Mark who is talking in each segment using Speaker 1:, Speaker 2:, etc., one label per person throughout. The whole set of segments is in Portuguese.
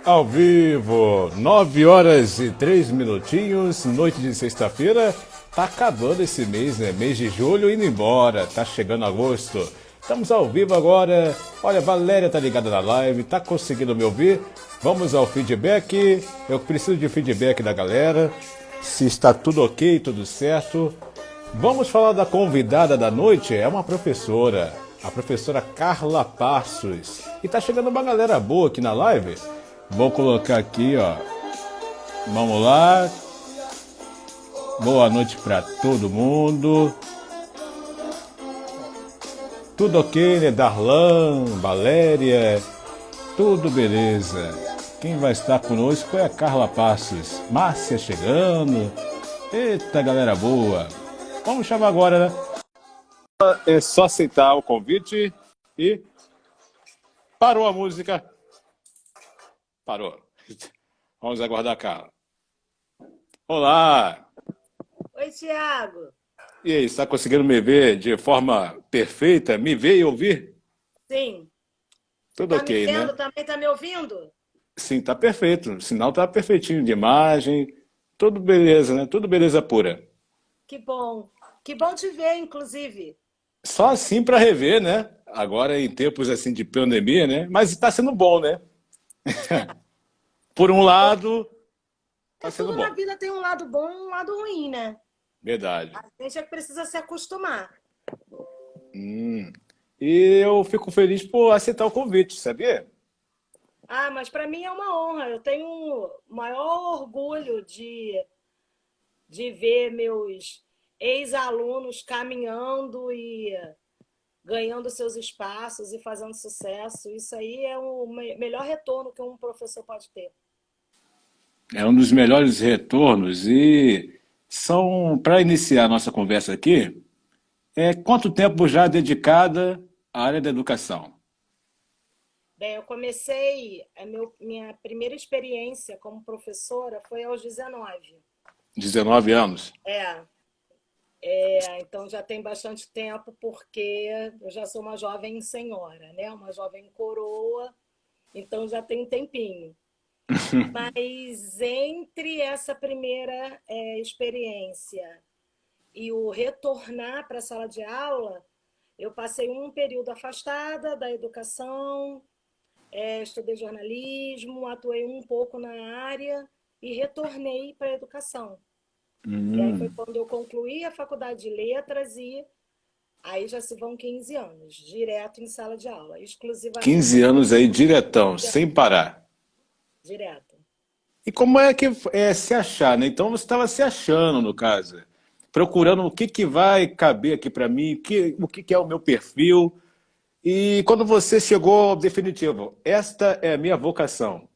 Speaker 1: Ao vivo, 9 horas e 3 minutinhos, noite de sexta-feira. Tá acabando esse mês, né? Mês de julho indo embora, tá chegando agosto. Estamos ao vivo agora. Olha, Valéria tá ligada na live, tá conseguindo me ouvir? Vamos ao feedback. Eu preciso de feedback da galera. Se está tudo ok, tudo certo. Vamos falar da convidada da noite, é uma professora, a professora Carla Passos. E tá chegando uma galera boa aqui na live. Vou colocar aqui, ó. Vamos lá. Boa noite para todo mundo. Tudo ok, né? Darlan, Valéria, tudo beleza. Quem vai estar conosco é a Carla Passos. Márcia chegando. Eita, galera boa. Vamos chamar agora, né? É só aceitar o convite e parou a música. Parou. Vamos aguardar a Carla. Olá!
Speaker 2: Oi, Tiago.
Speaker 1: E aí, está conseguindo me ver de forma perfeita? Me ver e ouvir?
Speaker 2: Sim.
Speaker 1: Tudo
Speaker 2: Tá me
Speaker 1: ok, né?
Speaker 2: vendo? Também tá me ouvindo?
Speaker 1: Sim, tá perfeito. O sinal tá perfeitinho de imagem. Tudo beleza, né? Tudo beleza pura.
Speaker 2: Que bom. Que bom te ver, inclusive.
Speaker 1: Só assim para rever, né? Agora em tempos assim de pandemia, né? Mas está sendo bom, né? Por um lado, está sendo
Speaker 2: Tudo na
Speaker 1: bom.
Speaker 2: vida tem um lado bom e um lado ruim, né?
Speaker 1: Verdade.
Speaker 2: A gente é que precisa se acostumar.
Speaker 1: E eu fico feliz por aceitar o convite, sabia?
Speaker 2: Ah, mas para mim é uma honra. Eu tenho o maior orgulho de ver meus ex-alunos caminhando e ganhando seus espaços e fazendo sucesso. Isso aí é o melhor retorno que um professor pode ter.
Speaker 1: É um dos melhores retornos e são, para iniciar a nossa conversa aqui, quanto tempo já dedicada à área da educação?
Speaker 2: Bem, eu comecei, minha primeira experiência como professora foi aos 19.
Speaker 1: 19 anos.
Speaker 2: Então já tem bastante tempo, porque eu já sou uma jovem senhora, né? Uma jovem coroa, então já tem um tempinho. Mas entre essa primeira experiência e o retornar para a sala de aula, eu passei um período afastada da educação. Estudei jornalismo, atuei um pouco na área e retornei para a educação. E aí foi quando eu concluí a faculdade de letras e aí já se vão 15 anos, direto em sala de aula, exclusivamente
Speaker 1: 15 anos aí diretão, sem parar.
Speaker 2: direto.
Speaker 1: E como é que é se achar, né? Então você estava se achando, no caso, procurando o que, que vai caber aqui para mim, o que, que é o meu perfil. E quando você chegou ao definitivo, esta é a minha vocação.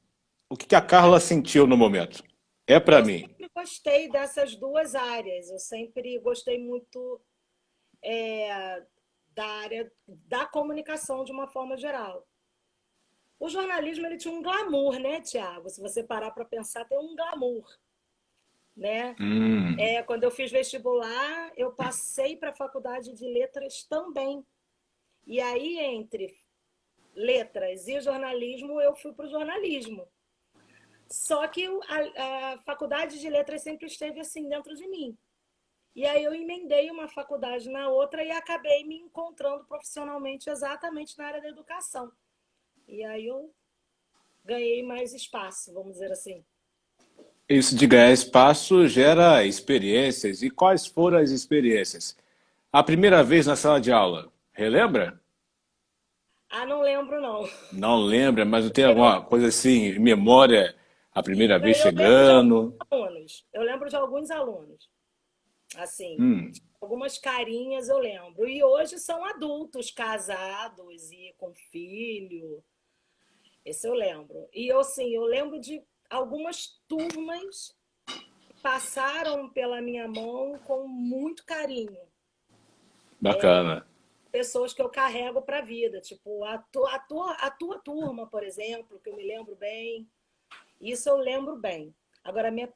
Speaker 1: O que, que a Carla sentiu no momento? É para
Speaker 2: Eu
Speaker 1: mim.
Speaker 2: sempre gostei dessas duas áreas, eu sempre gostei muito da área da comunicação de uma forma geral. O jornalismo ele tinha um glamour, né, Tiago? Se você parar para pensar, tem um glamour, né? Quando eu fiz vestibular, eu passei para a faculdade de letras também. E aí, entre letras e jornalismo, eu fui para o jornalismo. Só que a faculdade de letras sempre esteve assim dentro de mim. E aí eu emendei uma faculdade na outra e acabei me encontrando profissionalmente exatamente na área da educação. E aí eu ganhei mais espaço, vamos dizer assim.
Speaker 1: Isso de ganhar espaço gera experiências. E quais foram as experiências? A primeira vez na sala de aula, relembra?
Speaker 2: Ah, não lembro não.
Speaker 1: Não lembra, mas não tem alguma coisa assim, em memória, a primeira vez
Speaker 2: Eu lembro de alguns
Speaker 1: chegando?
Speaker 2: alunos. Eu lembro de alguns alunos. Assim, algumas carinhas eu lembro. E hoje são adultos, casados e com filho. Esse eu lembro. E eu, assim, eu lembro de algumas turmas que passaram pela minha mão com muito carinho.
Speaker 1: Bacana.
Speaker 2: Pessoas que eu carrego para a vida. Tipo, a tua turma, por exemplo, que eu me lembro bem. Isso eu lembro bem. Agora, meu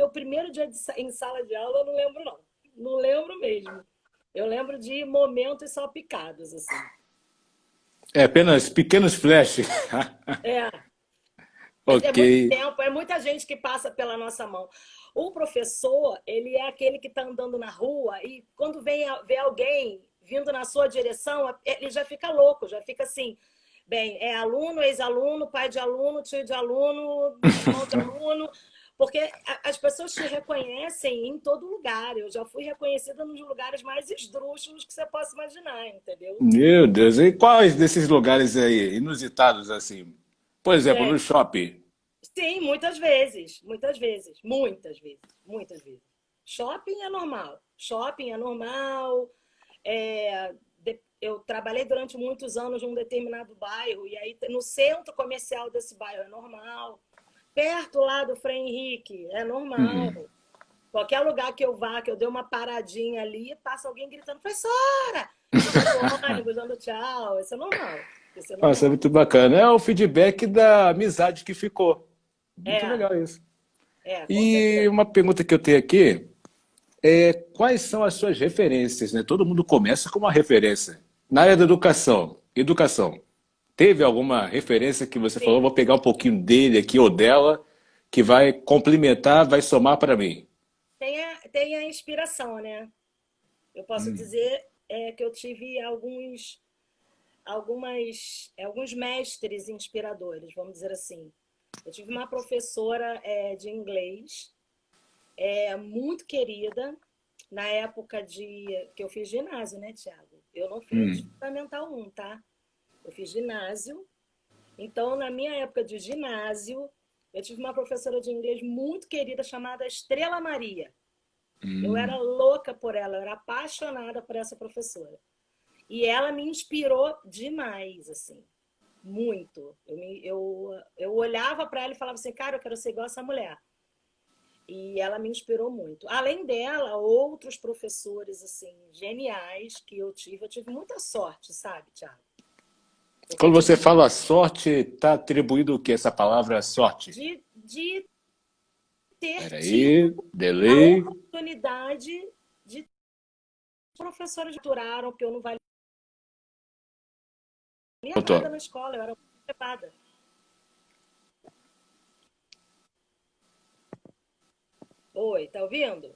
Speaker 2: primeiro dia em sala de aula, eu não lembro, não. Não lembro mesmo. Eu lembro de momentos só picados, assim.
Speaker 1: É apenas pequenos flashes.
Speaker 2: É, Mas é
Speaker 1: Ok.
Speaker 2: muito tempo, é muita gente que passa pela nossa mão. O professor, ele é aquele que está andando na rua e quando vê alguém vindo na sua direção, ele já fica louco, já fica assim, bem, é aluno, ex-aluno, pai de aluno, tio de aluno, irmão de aluno, porque as pessoas te reconhecem em todo lugar. Eu já fui reconhecida nos lugares mais esdrúxulos que você possa imaginar, entendeu?
Speaker 1: Meu Deus, e quais desses lugares aí, inusitados assim? Por exemplo, no
Speaker 2: Gente,
Speaker 1: shopping.
Speaker 2: sim, muitas vezes, muitas vezes, muitas vezes, muitas vezes. Shopping é normal, shopping é normal. Eu trabalhei durante muitos anos num determinado bairro, e aí no centro comercial desse bairro é normal. Perto lá do Frei Henrique, é normal.
Speaker 1: Uhum.
Speaker 2: Qualquer lugar que eu vá, que eu dê uma paradinha ali, passa alguém gritando, professora! Em cima do ônibus, dando tchau. Isso é normal. Isso é
Speaker 1: Nossa, é
Speaker 2: normal.
Speaker 1: muito bacana. É o feedback da amizade que ficou. Muito
Speaker 2: É,
Speaker 1: legal isso.
Speaker 2: com
Speaker 1: E
Speaker 2: certeza.
Speaker 1: uma pergunta que eu tenho aqui é quais são as suas referências, né? Todo mundo começa com uma referência. Na área da educação, teve alguma referência que você falou,
Speaker 2: Sim.
Speaker 1: vou pegar um pouquinho dele aqui ou dela, que vai complementar, vai somar para mim?
Speaker 2: Tem a inspiração, né? Eu posso dizer que eu tive alguns mestres inspiradores, vamos dizer assim. Eu tive uma professora de inglês muito querida, na época que eu fiz ginásio, né, Tiago? Eu não fiz
Speaker 1: Hum.
Speaker 2: Fundamental 1, tá? Eu fiz ginásio. Então, na minha época de ginásio, eu tive uma professora de inglês muito querida chamada Estrela Maria. Eu era louca por ela, eu era apaixonada por essa professora. E ela me inspirou demais, assim, muito. Eu olhava para ela e falava assim, cara, eu quero ser igual essa mulher. E ela me inspirou muito. Além dela, outros professores assim geniais que eu tive muita sorte, sabe, Thiago? Porque eu
Speaker 1: Quando
Speaker 2: tive
Speaker 1: você fala sorte, está atribuído o que essa palavra sorte?
Speaker 2: de ter tido
Speaker 1: Peraí,
Speaker 2: a
Speaker 1: delay.
Speaker 2: oportunidade de professores que duraram, porque eu não valia nada
Speaker 1: Doutor.
Speaker 2: na escola, eu era muito levada. Oi, tá ouvindo?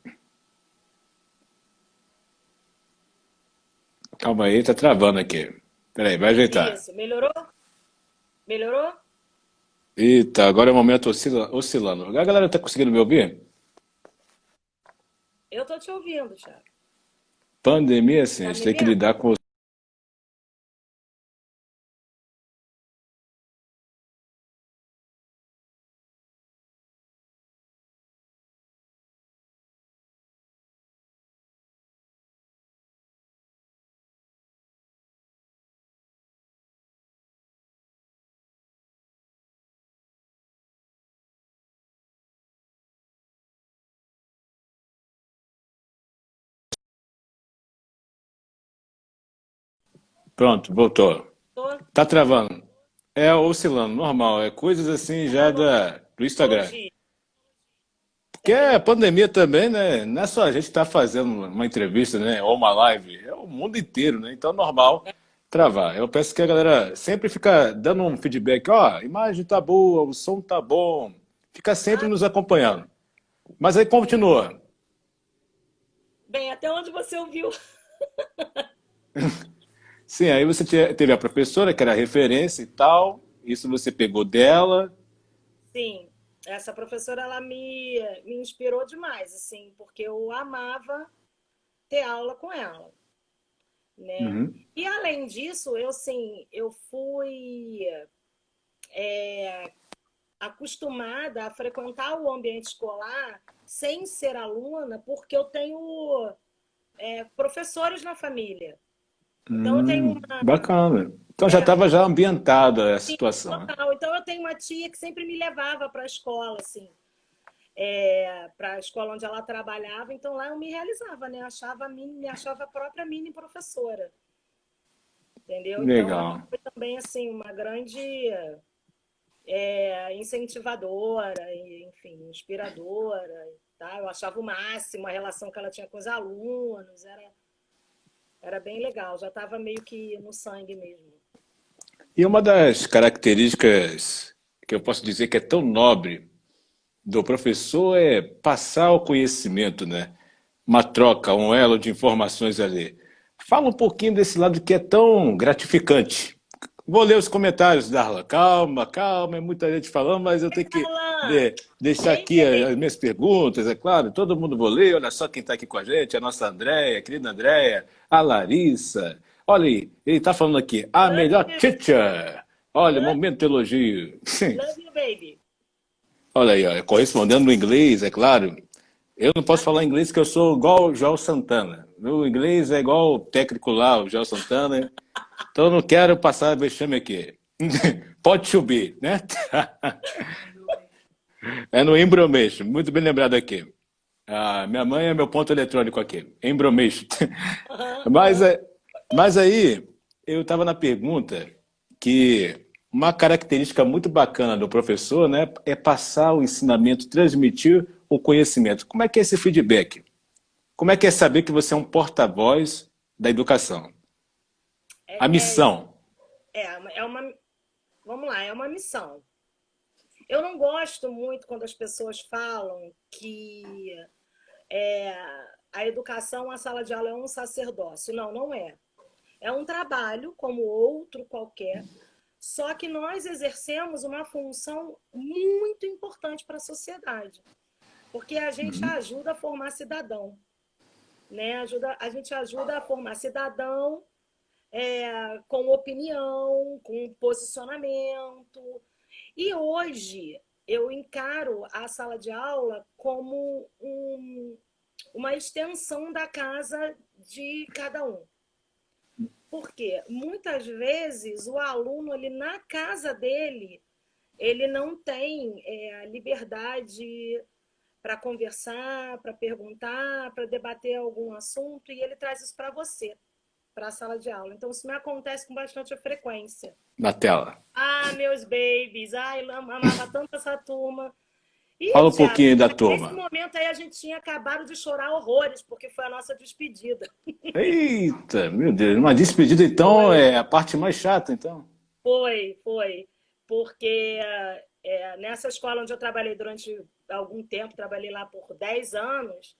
Speaker 1: Calma aí, tá travando aqui. Peraí, vai ajeitar.
Speaker 2: Isso, melhorou? Melhorou?
Speaker 1: Eita, agora é o momento oscilando. A galera tá conseguindo me ouvir?
Speaker 2: Eu tô te ouvindo, Thiago.
Speaker 1: Pandemia, assim, a
Speaker 2: Tá
Speaker 1: gente
Speaker 2: me
Speaker 1: tem que
Speaker 2: vendo?
Speaker 1: lidar com. Pronto, voltou.
Speaker 2: Tô.
Speaker 1: Tá travando. É oscilando, normal. É coisas assim já do Instagram.
Speaker 2: Tecnologia.
Speaker 1: Que é a
Speaker 2: Tecnologia.
Speaker 1: pandemia também, né? Não é só a gente que está fazendo uma entrevista, né? Ou uma live. É o mundo inteiro, né? Então é normal travar. Eu peço que a galera sempre fica dando um feedback. Ó, a imagem tá boa, o som tá bom. Fica sempre
Speaker 2: Ah,
Speaker 1: nos acompanhando. Mas aí continua.
Speaker 2: bem, até onde você ouviu?
Speaker 1: Sim, aí você teve a professora, que era referência e tal. Isso você pegou dela.
Speaker 2: Sim, essa professora ela me inspirou demais, assim, porque eu amava ter aula com ela, né?
Speaker 1: Uhum.
Speaker 2: E além disso, eu fui acostumada a frequentar o ambiente escolar sem ser aluna, porque eu tenho professores na família. Então eu tenho
Speaker 1: Bacana. Então já
Speaker 2: é,
Speaker 1: estava já ambientada a situação, né?
Speaker 2: total. Então eu tenho uma tia que sempre me levava para a escola, assim. Para a escola onde ela trabalhava, então lá eu me realizava, né? Me achava a própria mini professora, entendeu? Então ela
Speaker 1: Legal.
Speaker 2: foi também assim uma grande incentivadora, enfim, inspiradora, tá? Eu achava o máximo a relação que ela tinha com os alunos, era bem legal, já estava meio que no sangue mesmo.
Speaker 1: E uma das características que eu posso dizer que é tão nobre do professor é passar o conhecimento, né? Uma troca, um elo de informações ali. Fala um pouquinho desse lado que é tão gratificante. Vou ler os comentários, Darla. Calma, calma, é muita gente falando, mas eu tenho que
Speaker 2: Alan,
Speaker 1: deixar
Speaker 2: ei,
Speaker 1: aqui as
Speaker 2: baby.
Speaker 1: minhas perguntas, é claro. Todo mundo vou ler. Olha só quem está aqui com a gente, a nossa Andréia, a querida Andréia, a Larissa. Olha aí, ele está falando aqui, a
Speaker 2: Love
Speaker 1: melhor
Speaker 2: you,
Speaker 1: teacher. Olha,
Speaker 2: love,
Speaker 1: momento de elogio.
Speaker 2: love you, baby.
Speaker 1: Olha aí, ó, correspondendo no inglês, é claro. Eu não posso
Speaker 2: Ah,
Speaker 1: falar inglês que eu sou igual o João Santana. Meu inglês é igual o técnico lá, o João Santana. Então eu não quero passar vexame aqui. Pode subir, né? É no Embromation, muito bem lembrado aqui. Ah, minha mãe é meu ponto eletrônico aqui, Embromation.
Speaker 2: aham,
Speaker 1: Mas,
Speaker 2: aham.
Speaker 1: mas aí, eu estava na pergunta que uma característica muito bacana do professor, né, é passar o ensinamento, transmitir o conhecimento. Como é que é esse feedback? Como é que é saber que você é um porta-voz da educação? A
Speaker 2: É,
Speaker 1: missão.
Speaker 2: é uma, vamos lá, é uma missão. Eu não gosto muito quando as pessoas falam que é, a educação, a sala de aula é um sacerdócio. Não, não é. É um trabalho como outro qualquer, só que nós exercemos uma função muito importante para a sociedade, porque a gente ajuda a formar cidadão, né? A gente ajuda a formar cidadão com opinião, com posicionamento. E hoje eu encaro a sala de aula como uma extensão da casa de cada um. Porque muitas vezes o aluno ali na casa dele, ele não tem a liberdade para conversar, para perguntar, para debater algum assunto, e ele traz isso para você, para a sala de aula. Então, isso me acontece com bastante frequência.
Speaker 1: Na tela.
Speaker 2: Ah, meus babies, ai, amava tanto essa turma. E,
Speaker 1: Fala um
Speaker 2: Tiago,
Speaker 1: pouquinho da
Speaker 2: nesse
Speaker 1: turma.
Speaker 2: momento aí a gente tinha acabado de chorar horrores, porque foi a nossa despedida.
Speaker 1: Eita, meu Deus, uma despedida então
Speaker 2: Foi,
Speaker 1: é a parte mais chata, então.
Speaker 2: foi. Porque nessa escola onde eu trabalhei durante algum tempo, trabalhei lá por 10 anos,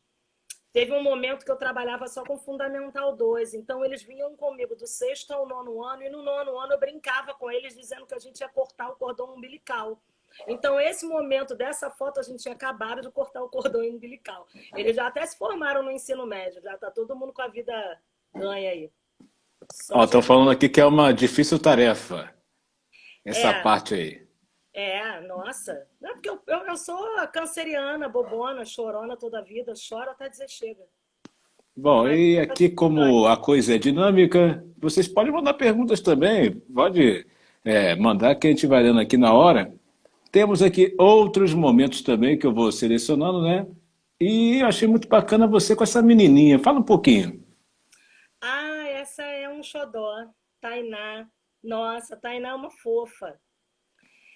Speaker 2: teve um momento que eu trabalhava só com Fundamental 2. Então, eles vinham comigo do sexto ao nono ano, e no nono ano eu brincava com eles, dizendo que a gente ia cortar o cordão umbilical. Então, esse momento dessa foto, a gente tinha acabado de cortar o cordão umbilical. Eles já até se formaram no ensino médio, já está todo mundo com a vida ganha aí.
Speaker 1: Ó,
Speaker 2: Só
Speaker 1: estão
Speaker 2: Jesus.
Speaker 1: falando aqui que é uma difícil tarefa, essa
Speaker 2: É,
Speaker 1: parte aí.
Speaker 2: nossa. Não, porque eu sou canceriana, bobona, chorona toda a vida, chora até dizer chega.
Speaker 1: Bom,
Speaker 2: Mas
Speaker 1: e aqui como a coisa é dinâmica, vocês podem mandar perguntas também, pode mandar que a gente vai lendo aqui na hora. Temos aqui outros momentos também que eu vou selecionando, né? E eu achei muito bacana você com essa menininha. Fala um pouquinho.
Speaker 2: essa é um xodó. Tainá. Nossa, Tainá é uma fofa.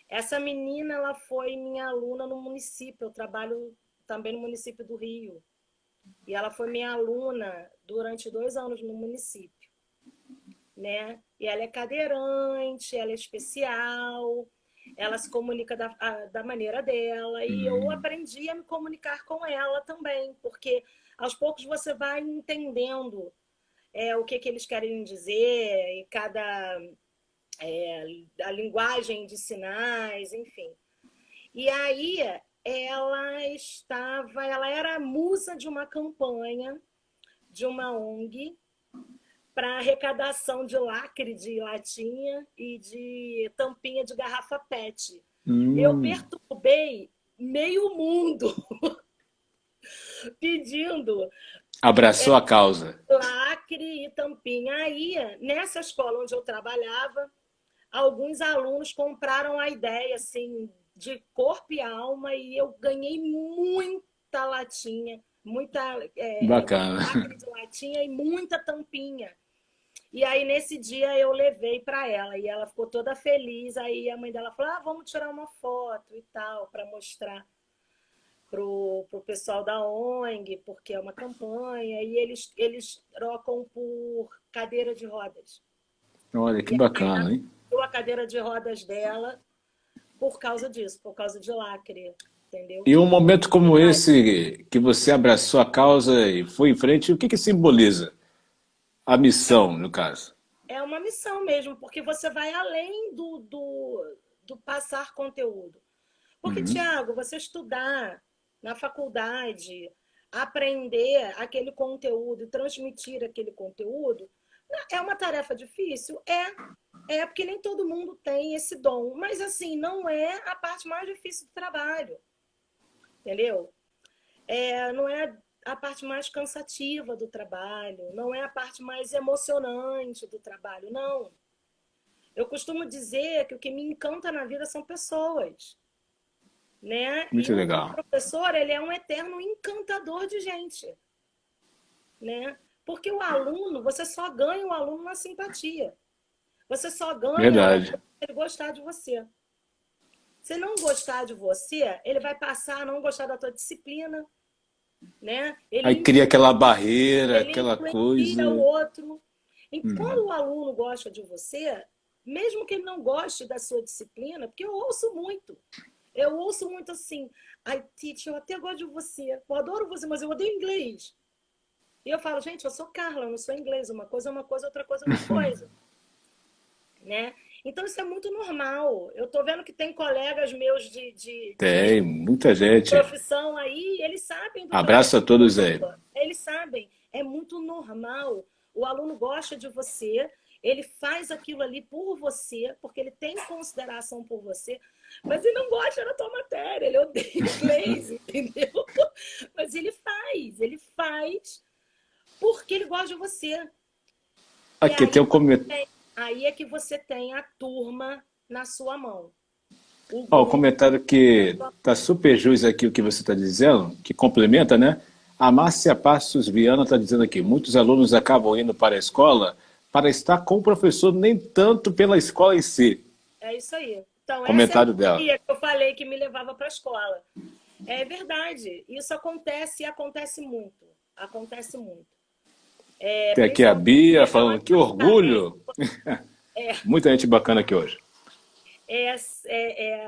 Speaker 2: Essa menina, ela foi minha aluna no município. Eu trabalho também no município do Rio. E ela foi minha aluna durante 2 anos no município, né? E ela é cadeirante, ela é especial, ela se comunica da maneira dela. E eu aprendi a me comunicar com ela também, porque aos poucos você vai entendendo o que eles querem dizer, e a linguagem de sinais, enfim. E aí ela era a musa de uma campanha de uma ONG para arrecadação de lacre de latinha e de tampinha de garrafa PET. Eu perturbei meio mundo pedindo
Speaker 1: Abraçou a causa.
Speaker 2: lacre e tampinha. Aí, nessa escola onde eu trabalhava, alguns alunos compraram a ideia assim de corpo e alma, e eu ganhei muita latinha, muito
Speaker 1: Bacana.
Speaker 2: lacre de latinha e muita tampinha. E aí nesse dia eu levei para ela e ela ficou toda feliz. Aí a mãe dela falou: vamos tirar uma foto e tal para mostrar pro pessoal da ONG, porque é uma campanha, e eles trocam por cadeira de rodas.
Speaker 1: Olha que
Speaker 2: E aí ela
Speaker 1: bacana, hein?
Speaker 2: deu a cadeira de rodas dela por causa disso, por causa de lacre, entendeu?
Speaker 1: E um momento como esse, que você abraçou a causa e foi em frente, o que que simboliza? A missão, no caso.
Speaker 2: É uma missão mesmo, porque você vai além do passar conteúdo. Porque,
Speaker 1: Uhum.
Speaker 2: Tiago, você estudar na faculdade, aprender aquele conteúdo e transmitir aquele conteúdo, é uma tarefa difícil? É porque nem todo mundo tem esse dom. Mas, assim, não é a parte mais difícil do trabalho, entendeu? Não é a parte mais cansativa do trabalho, não é a parte mais emocionante do trabalho, não. Eu costumo dizer que o que me encanta na vida são pessoas, né? E
Speaker 1: Muito
Speaker 2: o
Speaker 1: legal.
Speaker 2: professor, ele é um eterno encantador de gente, né? Porque o aluno, você só ganha o aluno na simpatia. Você só ganha o
Speaker 1: Verdade.
Speaker 2: aluno se ele gostar de você. Se não gostar de você, ele vai passar a não gostar da tua disciplina, né?
Speaker 1: Aí cria aquela barreira,
Speaker 2: Ele
Speaker 1: aquela
Speaker 2: influencia o
Speaker 1: coisa.
Speaker 2: outro. E
Speaker 1: Uhum.
Speaker 2: quando o aluno gosta de você, mesmo que ele não goste da sua disciplina, porque eu ouço muito assim, ai, teacher, eu até gosto de você, eu adoro você, mas eu odeio inglês. E eu falo, gente, eu sou Carla, eu não sou inglês, uma coisa, outra coisa, outra coisa, né? Então isso é muito normal. Eu tô vendo que tem colegas meus de
Speaker 1: Tem muita gente.
Speaker 2: profissão aí, eles sabem do que eu estou
Speaker 1: Abraço a todos aí.
Speaker 2: falando. Eles sabem. É muito normal. O aluno gosta de você, ele faz aquilo ali por você, porque ele tem consideração por você, mas ele não gosta da tua matéria, ele odeia inglês, entendeu? Mas ele faz porque ele gosta de você. E
Speaker 1: Aqui tem um comentário.
Speaker 2: aí é que você tem a turma na sua mão. O
Speaker 1: Ó, o
Speaker 2: grupo
Speaker 1: comentário
Speaker 2: na
Speaker 1: que
Speaker 2: sua
Speaker 1: tá super jus aqui o que você está dizendo, que complementa, né? A Márcia Passos Viana está dizendo aqui, muitos alunos acabam indo para a escola para estar com o professor, nem tanto pela escola em si.
Speaker 2: É isso aí. Então, essa é a
Speaker 1: Comentário dela.
Speaker 2: teoria que eu falei que me levava para a escola. É verdade. Isso acontece e acontece muito. Acontece muito.
Speaker 1: Tem aqui a
Speaker 2: Principalmente
Speaker 1: Bia
Speaker 2: na região
Speaker 1: falando que
Speaker 2: mais carente.
Speaker 1: orgulho. Muita gente bacana aqui hoje.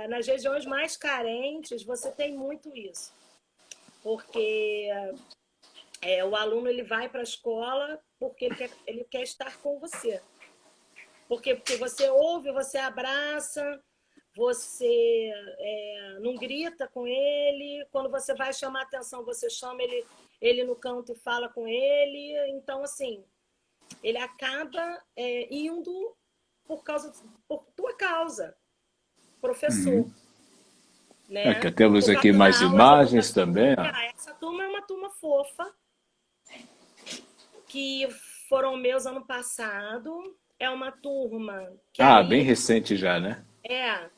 Speaker 2: Nas regiões mais carentes, você tem muito isso. Porque o aluno ele vai para a escola porque ele quer estar com você. Porque você ouve, você abraça, você não grita com ele. Quando você vai chamar atenção, você chama ele no canto e fala com ele. Então, assim, ele acaba indo por tua causa, professor,
Speaker 1: Aqui
Speaker 2: né?
Speaker 1: temos
Speaker 2: Por
Speaker 1: aqui
Speaker 2: causa
Speaker 1: mais
Speaker 2: da aula de
Speaker 1: imagens
Speaker 2: educação.
Speaker 1: também. Ó.
Speaker 2: Essa turma é uma turma fofa, que foram meus ano passado. É uma turma que
Speaker 1: Ah, bem
Speaker 2: aí
Speaker 1: recente já, né?
Speaker 2: é,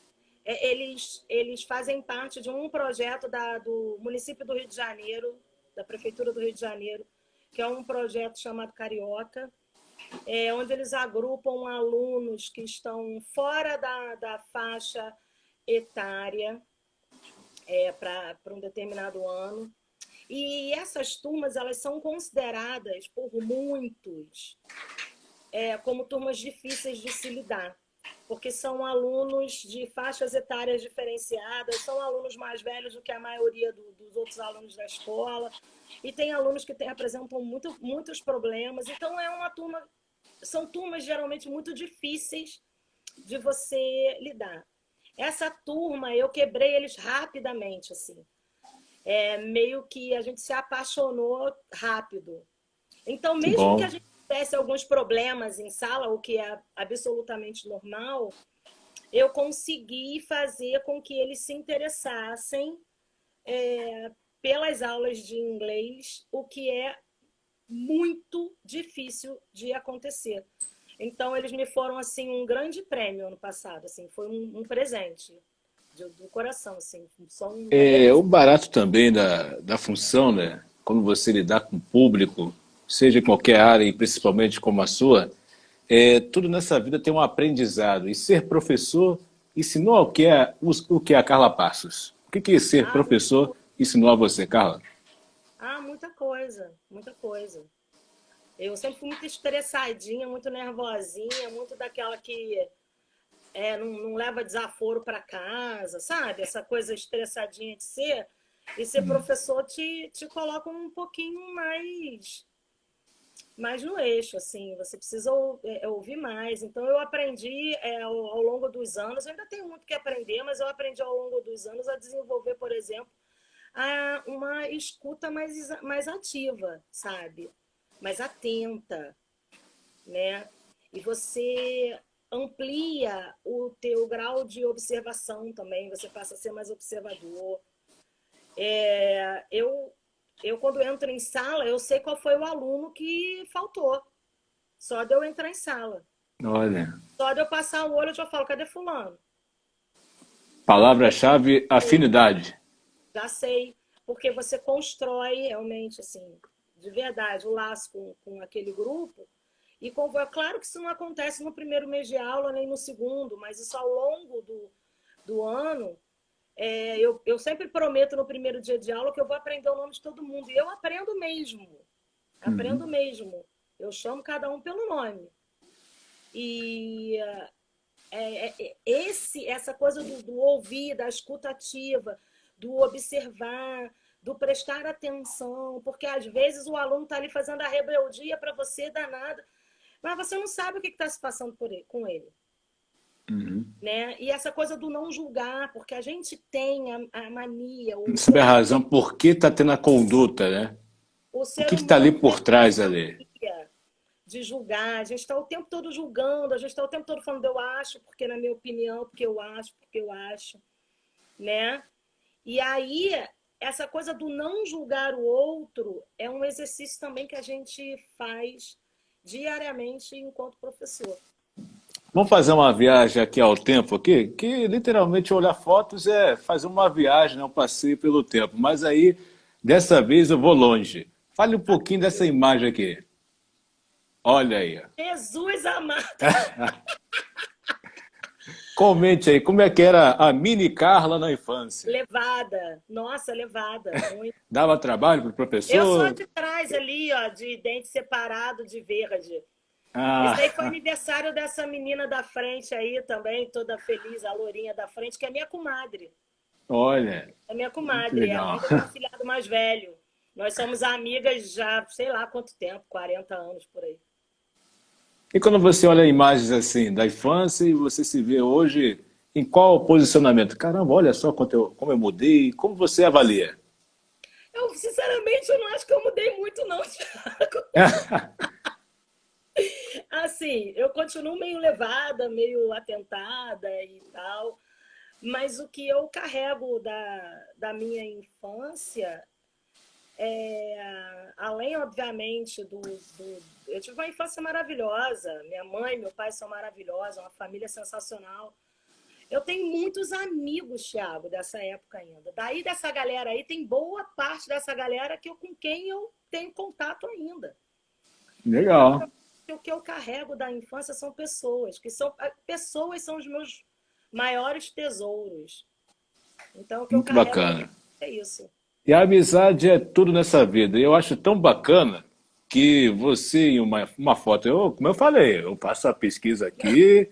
Speaker 2: eles fazem parte de um projeto do município do Rio de Janeiro, da Prefeitura do Rio de Janeiro, que é um projeto chamado Carioca, onde eles agrupam alunos que estão fora da faixa etária para um determinado ano. E essas turmas elas são consideradas por muitos como turmas difíceis de se lidar, porque são alunos de faixas etárias diferenciadas, são alunos mais velhos do que a maioria dos outros alunos da escola, e tem alunos que apresentam muitos problemas. Então, são turmas geralmente muito difíceis de você lidar. Essa turma, eu quebrei eles rapidamente, assim. Meio que a gente se apaixonou rápido. Então,
Speaker 1: Que
Speaker 2: mesmo que a
Speaker 1: bom.
Speaker 2: gente tivesse alguns problemas em sala, o que é absolutamente normal, eu consegui fazer com que eles se interessassem pelas aulas de inglês, o que é muito difícil de acontecer. Então, eles me foram assim um grande prêmio ano passado, assim, foi um presente do coração, assim, só um
Speaker 1: É, o
Speaker 2: agradecimento.
Speaker 1: barato também da função, né? Como você lidar com o público, seja em qualquer área e principalmente como a sua, tudo nessa vida tem um aprendizado. E ser professor ensinou o que é a Carla Passos. O que é ser
Speaker 2: Ah,
Speaker 1: professor ensinou a você, Carla?
Speaker 2: muita coisa, muita coisa. Eu sempre fui muito estressadinha, muito nervosinha, muito daquela que não leva desaforo para casa, sabe? Essa coisa estressadinha de ser. E ser professor te coloca um pouquinho mais no eixo, assim. Você precisa ouvir mais. Então, eu aprendi ao longo dos anos, eu ainda tenho muito que aprender, mas eu aprendi ao longo dos anos a desenvolver, por exemplo, uma escuta mais ativa, sabe? Mais atenta, né? E você amplia o teu grau de observação também, você passa a ser mais observador. Eu, quando entro em sala, eu sei qual foi o aluno que faltou. Só de eu entrar em sala.
Speaker 1: Olha.
Speaker 2: Só de eu passar o olho, eu já falo, cadê fulano?
Speaker 1: Palavra-chave, afinidade.
Speaker 2: Já sei, porque você constrói realmente, assim, de verdade, o laço com aquele grupo. E claro que isso não acontece no primeiro mês de aula, nem no segundo, mas isso ao longo do ano. Eu sempre prometo no primeiro dia de aula que eu vou aprender o nome de todo mundo. E eu aprendo mesmo. Aprendo mesmo. Eu chamo cada um pelo nome. E essa coisa do ouvir, da escuta ativa, do observar, do prestar atenção, porque às vezes o aluno está ali fazendo a rebeldia para você danada, mas você não sabe o que está se passando com ele. Né? E essa coisa do não julgar, porque a gente tem a mania.
Speaker 1: Não sabe a razão por que está tendo a conduta, né? O que está ali por trás ali?
Speaker 2: De julgar, a gente está o tempo todo julgando, a gente está o tempo todo falando eu acho, porque na minha opinião, porque eu acho, né? E aí, essa coisa do não julgar o outro é um exercício também que a gente faz diariamente enquanto professor.
Speaker 1: Vamos fazer uma viagem aqui ao tempo, aqui, que literalmente olhar fotos é fazer uma viagem, um passeio pelo tempo. Mas aí, dessa vez, eu vou longe. Fale um pouquinho dessa imagem aqui. Olha aí.
Speaker 2: Jesus amado!
Speaker 1: Comente aí, como é que era a mini Carla na infância?
Speaker 2: Levada. Nossa, levada. Muito.
Speaker 1: Dava trabalho para o professor?
Speaker 2: Eu sou de trás ali, ó, de dente separado de verde. Esse daí foi aniversário dessa menina da frente aí também, toda feliz, a lourinha da frente, que é minha comadre.
Speaker 1: Olha.
Speaker 2: É minha comadre, é a mãe do meu afilhado mais velho. Nós somos amigas já, sei lá quanto tempo, 40 anos por aí.
Speaker 1: E quando você olha imagens assim da infância e você se vê hoje, em qual posicionamento? Caramba, olha só como eu mudei. Como você avalia?
Speaker 2: Eu, sinceramente, eu não acho que eu mudei muito, não, Thiago. Assim, eu continuo meio levada, meio atentada e tal, mas o que eu carrego da minha infância além, obviamente, eu tive uma infância maravilhosa, minha mãe e meu pai são maravilhosos, uma família sensacional. Eu tenho muitos amigos, Thiago, dessa época ainda. Daí dessa galera aí, tem boa parte dessa galera com quem eu tenho contato ainda.
Speaker 1: Legal.
Speaker 2: O que eu carrego da infância são pessoas, pessoas são os meus maiores tesouros. Então, o que
Speaker 1: Muito
Speaker 2: eu carrego
Speaker 1: bacana.
Speaker 2: É isso.
Speaker 1: E a amizade é tudo nessa vida. E eu acho tão bacana que você, em uma foto, como eu falei, eu faço a pesquisa aqui,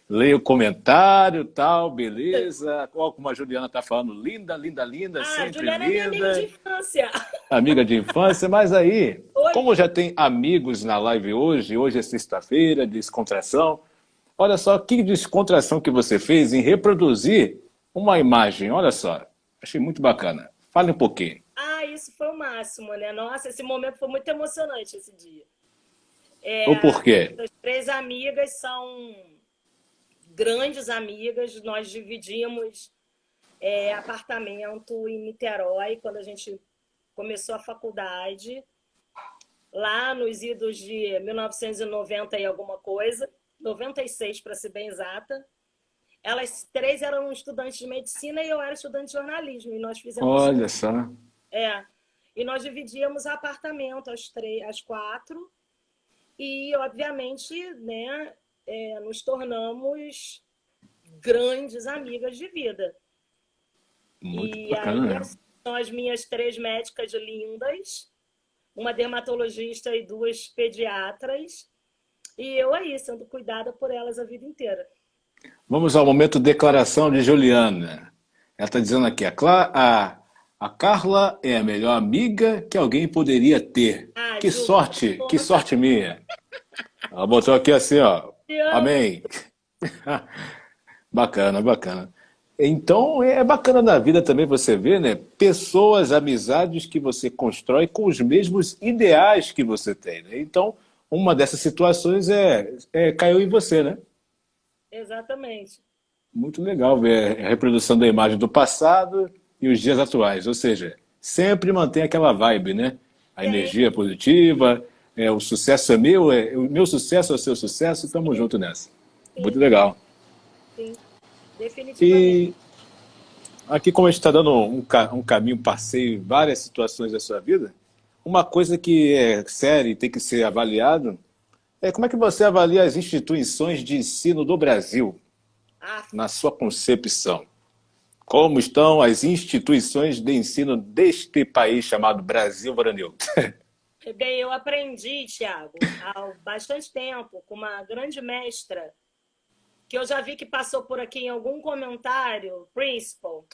Speaker 1: leio o comentário, tal, beleza. Como a Juliana está falando, linda, linda, linda, sempre
Speaker 2: Juliana
Speaker 1: linda.
Speaker 2: É minha amiga de infância.
Speaker 1: Amiga de infância, mas aí, como já tem amigos na live hoje é sexta-feira, descontração. Olha só que descontração que você fez em reproduzir uma imagem. Olha só, achei muito bacana. Fale um pouquinho.
Speaker 2: Isso foi o máximo, né? Nossa, esse momento foi muito emocionante esse dia.
Speaker 1: O porquê?
Speaker 2: As 3 amigas são grandes amigas, nós dividimos apartamento em Niterói quando a gente começou a faculdade, lá nos idos de 1990 e alguma coisa, 96 para ser bem exata. Elas 3 eram estudantes de medicina e eu era estudante de jornalismo. E nós fizemos.
Speaker 1: Olha só.
Speaker 2: E nós dividíamos apartamento, as 4. E, obviamente, né, nos tornamos grandes amigas de vida.
Speaker 1: Muito bacana.
Speaker 2: Aí são as minhas 3 médicas lindas, uma dermatologista e 2 pediatras. E eu aí, sendo cuidada por elas a vida inteira.
Speaker 1: Vamos ao momento declaração de Juliana. Ela está dizendo aqui, a Carla é a melhor amiga que alguém poderia ter.
Speaker 2: Ah, Ju,
Speaker 1: Que sorte minha. Ela botou aqui assim, ó.
Speaker 2: te amo.
Speaker 1: Amém. Bacana, bacana. Então, é bacana na vida também você ver, né? Pessoas, amizades que você constrói com os mesmos ideais que você tem, né? Então, uma dessas situações caiu em você, né?
Speaker 2: Exatamente.
Speaker 1: Muito legal ver a reprodução da imagem do passado e os dias atuais. Ou seja, sempre mantém aquela vibe, né? A
Speaker 2: Tem,
Speaker 1: energia positiva, o sucesso é meu, o meu sucesso é o seu sucesso, estamos
Speaker 2: sim,
Speaker 1: juntos nessa. Muito
Speaker 2: sim,
Speaker 1: legal.
Speaker 2: sim. Definitivamente.
Speaker 1: E aqui, como a gente está dando um caminho, um passeio em várias situações da sua vida, uma coisa que é séria e tem que ser avaliado é como é que você avalia as instituições de ensino do Brasil,
Speaker 2: Ah,
Speaker 1: na sua concepção. Como estão as instituições de ensino deste país chamado Brasil Varanil?
Speaker 2: bem, eu aprendi, Tiago, há bastante tempo, com uma grande mestra, que eu já vi que passou por aqui em algum comentário, Principal,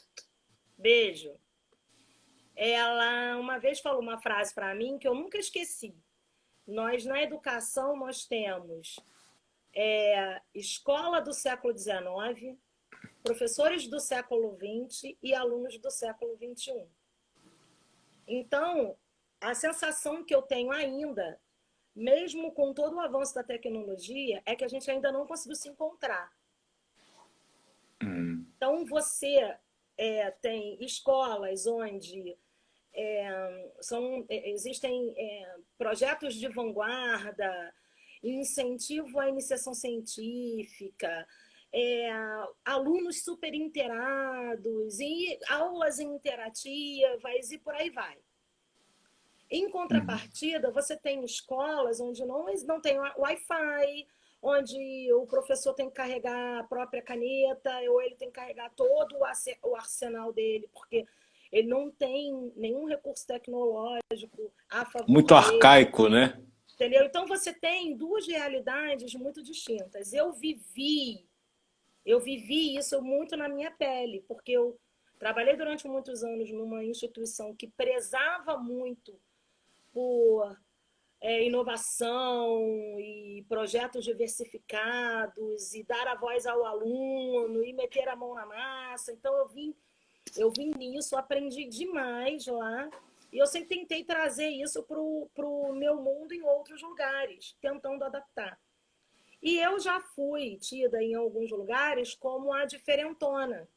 Speaker 2: beijo. Ela uma vez falou uma frase para mim que eu nunca esqueci. Nós, na educação, nós temos escola do século XIX, professores do século XX e alunos do século XXI. Então, a sensação que eu tenho ainda, mesmo com todo o avanço da tecnologia, é que a gente ainda não conseguiu se encontrar. Então, você tem escolas onde existem projetos de vanguarda, incentivo à iniciação científica, alunos super inteirados, e aulas interativas e por aí vai. Em contrapartida, você tem escolas onde não tem Wi-Fi, onde o professor tem que carregar a própria caneta, ou ele tem que carregar todo o arsenal dele, porque ele não tem nenhum recurso tecnológico a favor
Speaker 1: Muito
Speaker 2: dele,
Speaker 1: arcaico, né?
Speaker 2: entendeu? Então você tem duas realidades muito distintas. Eu vivi isso muito na minha pele, porque eu trabalhei durante muitos anos numa instituição que prezava muito por inovação e projetos diversificados e dar a voz ao aluno e meter a mão na massa. Então eu vim nisso, aprendi demais lá e eu sempre tentei trazer isso para o meu mundo em outros lugares, tentando adaptar. E eu já fui tida em alguns lugares como a diferentona,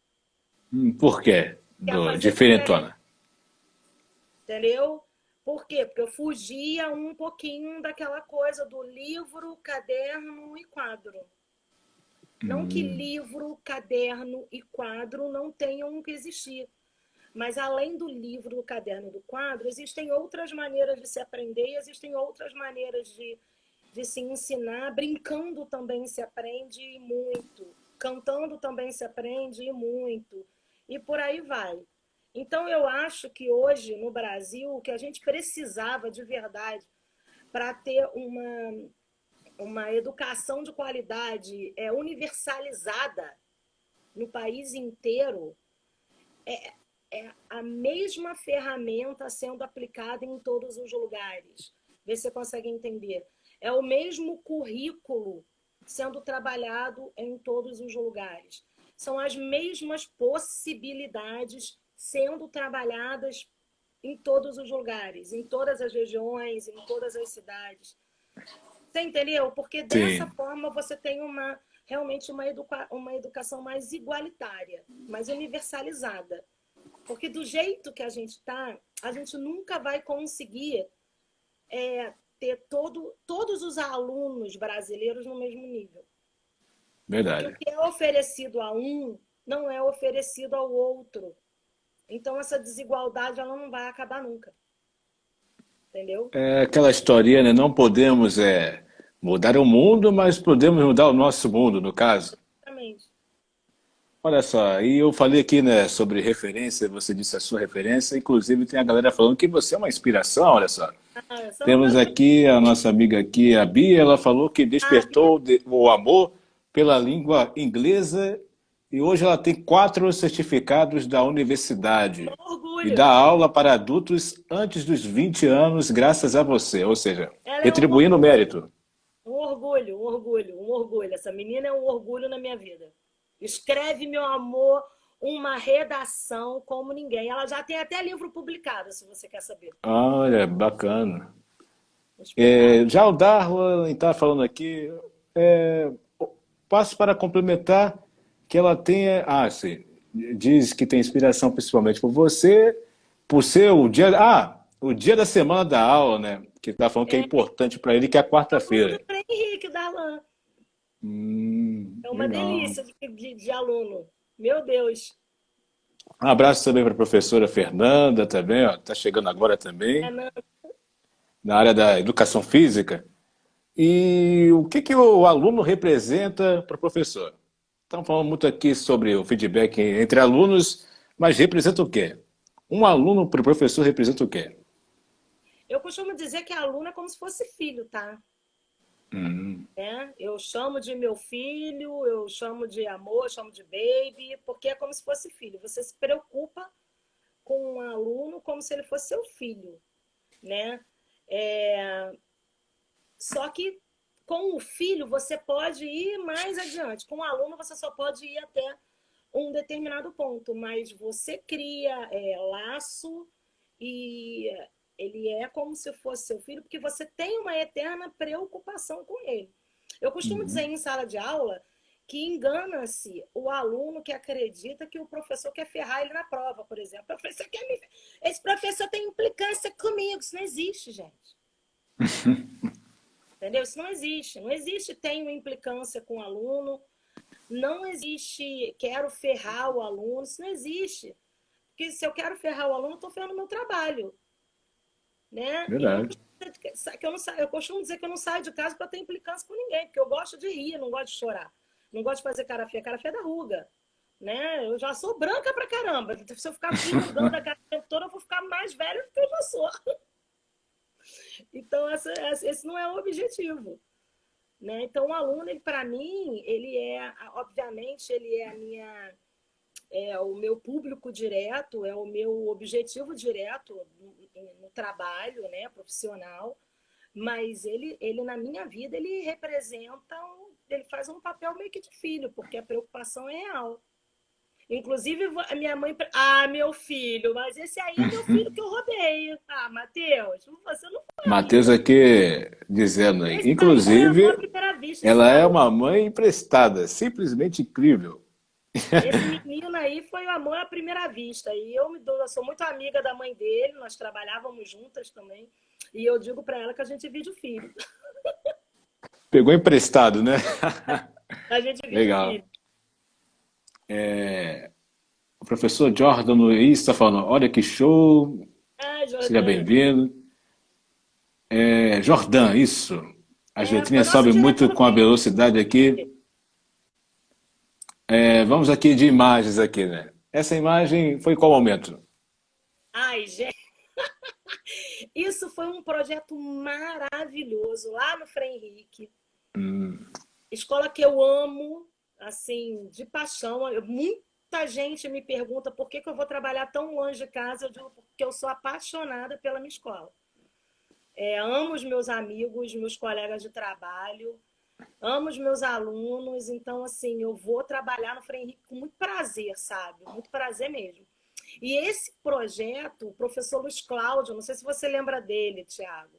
Speaker 1: Por quê?
Speaker 2: que é fazer diferente,
Speaker 1: Diferentona.
Speaker 2: entendeu? Por quê? Porque eu fugia um pouquinho daquela coisa do livro, caderno e quadro. Não que livro, caderno e quadro não tenham que existir, mas além do livro, do caderno e do quadro, existem outras maneiras de se aprender, existem outras maneiras de se ensinar. Brincando também se aprende muito, cantando também se aprende muito, e por aí vai. Então, eu acho que hoje, no Brasil, o que a gente precisava de verdade para ter uma educação de qualidade universalizada no país inteiro é a mesma ferramenta sendo aplicada em todos os lugares. Vê se você consegue entender. É o mesmo currículo sendo trabalhado em todos os lugares. São as mesmas possibilidades sendo trabalhadas em todos os lugares, em todas as regiões, em todas as cidades. Você entendeu? Porque dessa
Speaker 1: Sim.
Speaker 2: forma você tem realmente uma educação mais igualitária, mais universalizada. Porque do jeito que a gente está, a gente nunca vai conseguir ter todos os alunos brasileiros no mesmo nível. Porque o
Speaker 1: Verdade.
Speaker 2: que é oferecido a um não é oferecido ao outro. Então, essa desigualdade ela não vai acabar nunca. Entendeu?
Speaker 1: É aquela historinha, né? Não podemos mudar o mundo, mas podemos mudar o nosso mundo, no caso.
Speaker 2: Exatamente.
Speaker 1: Olha só, e eu falei aqui, né, sobre referência, você disse a sua referência, inclusive tem a galera falando que você é uma inspiração, olha só.
Speaker 2: Ah, são
Speaker 1: Temos
Speaker 2: meus.
Speaker 1: aqui a nossa amiga aqui, a Bia, ela falou que
Speaker 2: Ah, Bia,
Speaker 1: despertou o amor pela língua inglesa e hoje ela tem 4 certificados da universidade e
Speaker 2: Orgulho.
Speaker 1: dá aula para adultos antes dos 20 anos, graças a você, ou seja,
Speaker 2: Ela é um
Speaker 1: retribuindo o
Speaker 2: orgulho.
Speaker 1: mérito.
Speaker 2: Um orgulho, um orgulho, um orgulho. Essa menina é um orgulho na minha vida. Escreve, meu amor, uma redação como ninguém. Ela já tem até livro publicado, se você quer saber.
Speaker 1: Olha, bacana.
Speaker 2: Um espetáculo.
Speaker 1: Já o Darla está falando aqui, é, passo para complementar que ela tenha, sim, diz que tem inspiração principalmente por você, por ser o dia da semana da aula, né? Que está falando que é importante para ele, que é a
Speaker 2: Aluno do
Speaker 1: quarta-feira.
Speaker 2: Frei Henrique, Darlan. É uma
Speaker 1: Legal.
Speaker 2: delícia de aluno. Meu Deus.
Speaker 1: Um abraço também para a professora Fernanda também, ó, está chegando agora também,
Speaker 2: É, não,
Speaker 1: na área da educação física. E o que que o aluno representa para o professor? Estamos falando muito aqui sobre o feedback entre alunos, mas representa o quê? Um aluno para o professor representa o quê?
Speaker 2: eu costumo dizer que aluno é como se fosse filho, tá? Né? Eu chamo de meu filho, eu chamo de amor, eu chamo de baby, porque é como se fosse filho. Você se preocupa com um aluno como se ele fosse seu filho, né? É, Só que com o filho você pode ir mais adiante. Com o aluno você só pode ir até um determinado ponto, mas você cria laço e ele é como se fosse seu filho, porque você tem uma eterna preocupação com ele. Eu costumo dizer em sala de aula que engana-se o aluno que acredita que o professor quer ferrar ele na prova, por exemplo. O professor quer me... Esse professor tem implicância comigo. Isso não existe, gente. Entendeu? Isso não existe. Não existe tenho implicância com o aluno. Não existe quero ferrar o aluno. Isso não existe. Porque se eu quero ferrar o aluno, eu estou ferrando o meu trabalho. Né? E eu
Speaker 1: Verdade.
Speaker 2: costumo dizer que eu costumo dizer que eu não saio de casa para ter implicância com ninguém, porque eu gosto de rir, não gosto de chorar. Não gosto de fazer cara feia da ruga. Né? Eu já sou branca pra caramba. Se eu ficar enrugando a cara o tempo todo, eu vou ficar mais velha do que eu já sou. Então, esse não é o objetivo. Né? Então, o aluno, para mim, ele obviamente, ele é o meu público direto, é o meu objetivo direto no trabalho, né, profissional, mas ele na minha vida, ele representa, ele faz um papel meio que de filho, porque a preocupação é real. Inclusive, a minha mãe. Meu filho, mas esse aí é meu filho que eu roubei. Matheus, você não foi.
Speaker 1: Matheus aqui dizendo aí.
Speaker 2: Esse aí foi amor à
Speaker 1: Inclusive,
Speaker 2: primeira vista, esse
Speaker 1: ela é
Speaker 2: garoto.
Speaker 1: uma mãe emprestada, simplesmente incrível.
Speaker 2: Esse menino aí foi o amor à primeira vista. E eu sou muito amiga da mãe dele, nós trabalhávamos juntas também. E eu digo para ela que a gente vide o filho.
Speaker 1: Pegou emprestado, né?
Speaker 2: A gente vide o
Speaker 1: Legal.
Speaker 2: filho.
Speaker 1: O professor Jordan Luiz está falando, olha que show,
Speaker 2: Ai,
Speaker 1: seja
Speaker 2: Jordana.
Speaker 1: bem-vindo. Jordan, isso. As
Speaker 2: Foi
Speaker 1: letrinhas
Speaker 2: nosso
Speaker 1: sobem muito
Speaker 2: diretor
Speaker 1: com a
Speaker 2: físico.
Speaker 1: velocidade aqui. Vamos aqui de imagens aqui, né? Essa imagem foi em qual momento?
Speaker 2: Ai, gente. Isso foi um projeto maravilhoso lá no Frei Henrique. Escola que eu amo, assim, de paixão. Muita gente me pergunta por que eu vou trabalhar tão longe de casa. Eu digo porque eu sou apaixonada pela minha escola. Amo os meus amigos, meus colegas de trabalho, amo os meus alunos. Então, assim, eu vou trabalhar no Frei Henrique com muito prazer, sabe? Muito prazer mesmo. E esse projeto, o professor Luiz Cláudio, não sei se você lembra dele, Tiago,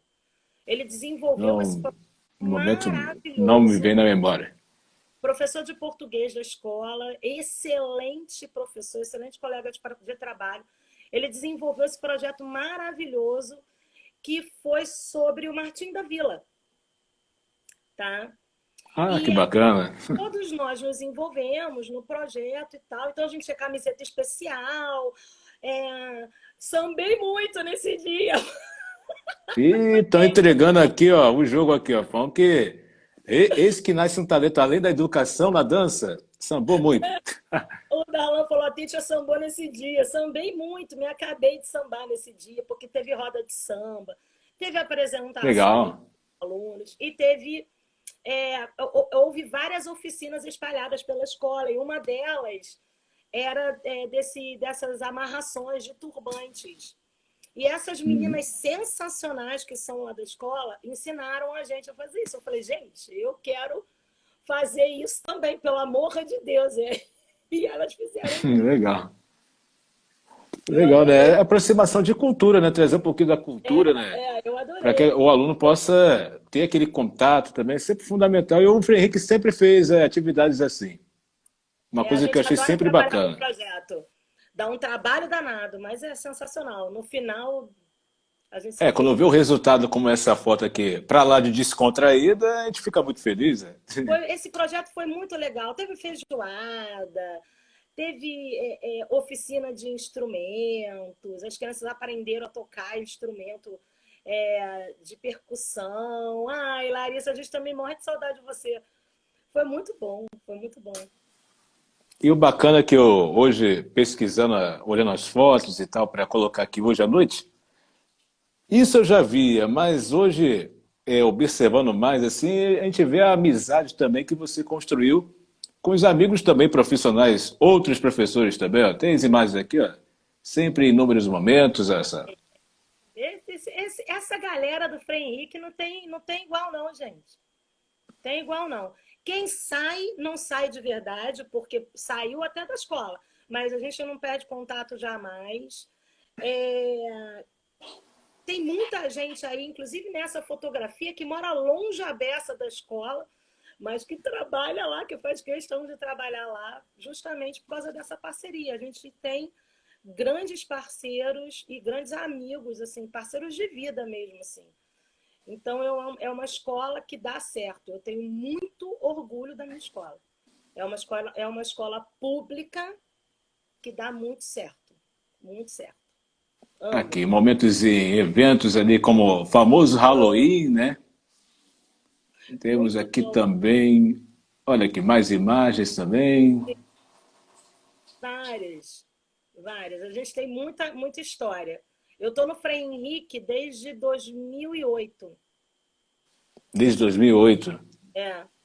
Speaker 2: ele desenvolveu esse
Speaker 1: Não,
Speaker 2: projeto
Speaker 1: no momento não me
Speaker 2: maravilhoso.
Speaker 1: vem na memória.
Speaker 2: Professor de português da escola, excelente professor, excelente colega de trabalho. Ele desenvolveu esse projeto maravilhoso que foi sobre o Martim da Vila, tá?
Speaker 1: Ah, que
Speaker 2: E
Speaker 1: bacana.
Speaker 2: todos nós nos envolvemos no projeto e tal. Então a gente tinha camiseta especial, sambei muito nesse dia.
Speaker 1: E estão entregando aqui, ó, o jogo aqui, ó, falando que esse que nasce um talento além da educação na dança, sambou muito.
Speaker 2: O Darlan falou, a Títia sambou nesse dia. Sambei muito, me acabei de sambar nesse dia, porque teve roda de samba, teve apresentação
Speaker 1: Legal.
Speaker 2: de alunos e teve houve várias oficinas espalhadas pela escola, e uma delas era dessas amarrações de turbantes. E essas meninas sensacionais que são lá da escola ensinaram a gente a fazer isso. Eu falei, gente, eu quero fazer isso também, pelo amor de Deus. E elas fizeram isso.
Speaker 1: Legal.
Speaker 2: Eu
Speaker 1: Legal, né? É
Speaker 2: adorei.
Speaker 1: aproximação de cultura, né? Trazer um pouquinho da cultura, né?
Speaker 2: Eu
Speaker 1: Para que
Speaker 2: adorei.
Speaker 1: o aluno possa ter aquele contato também, é sempre fundamental. E o Frei Henrique sempre fez atividades assim. Uma
Speaker 2: A
Speaker 1: coisa que eu
Speaker 2: gente
Speaker 1: achei
Speaker 2: adora
Speaker 1: sempre
Speaker 2: trabalhar com
Speaker 1: bacana.
Speaker 2: projeto. Dá um trabalho danado, mas é sensacional. No final, a gente só
Speaker 1: Quando
Speaker 2: tem.
Speaker 1: vê o resultado como essa foto aqui, para lá de descontraída, a gente fica muito feliz, né?
Speaker 2: Esse projeto foi muito legal. Teve feijoada, teve oficina de instrumentos, as crianças aprenderam a tocar instrumento de percussão. Ai, Larissa, a gente também morre de saudade de você. Foi muito bom, foi muito bom.
Speaker 1: E o bacana é que eu, hoje, pesquisando, olhando as fotos e tal, para colocar aqui hoje à noite, isso eu já via, mas hoje, observando mais assim, a gente vê a amizade também que você construiu com os amigos também profissionais, outros professores também, ó. Tem as imagens aqui, ó. Sempre em inúmeros momentos, essa.
Speaker 2: Essa galera do Frei Henrique não tem igual, não, gente. Tem igual, não. Quem sai, não sai de verdade, porque saiu até da escola, mas a gente não perde contato jamais. É, Tem muita gente aí, inclusive nessa fotografia, que mora longe a beça da escola, mas que trabalha lá, que faz questão de trabalhar lá, justamente por causa dessa parceria. A gente tem grandes parceiros e grandes amigos, assim, parceiros de vida mesmo, assim. Então, é uma escola que dá certo. Eu tenho muito orgulho da minha escola. É uma escola pública que dá muito certo. Muito certo. Amo.
Speaker 1: Aqui, momentos e eventos ali, como o famoso Halloween, né? Temos
Speaker 2: Muito
Speaker 1: aqui
Speaker 2: bom.
Speaker 1: também, olha aqui, mais imagens também.
Speaker 2: Várias. Várias. A gente tem muita, muita história. Eu estou no Frei Henrique desde 2008.
Speaker 1: Desde 2008.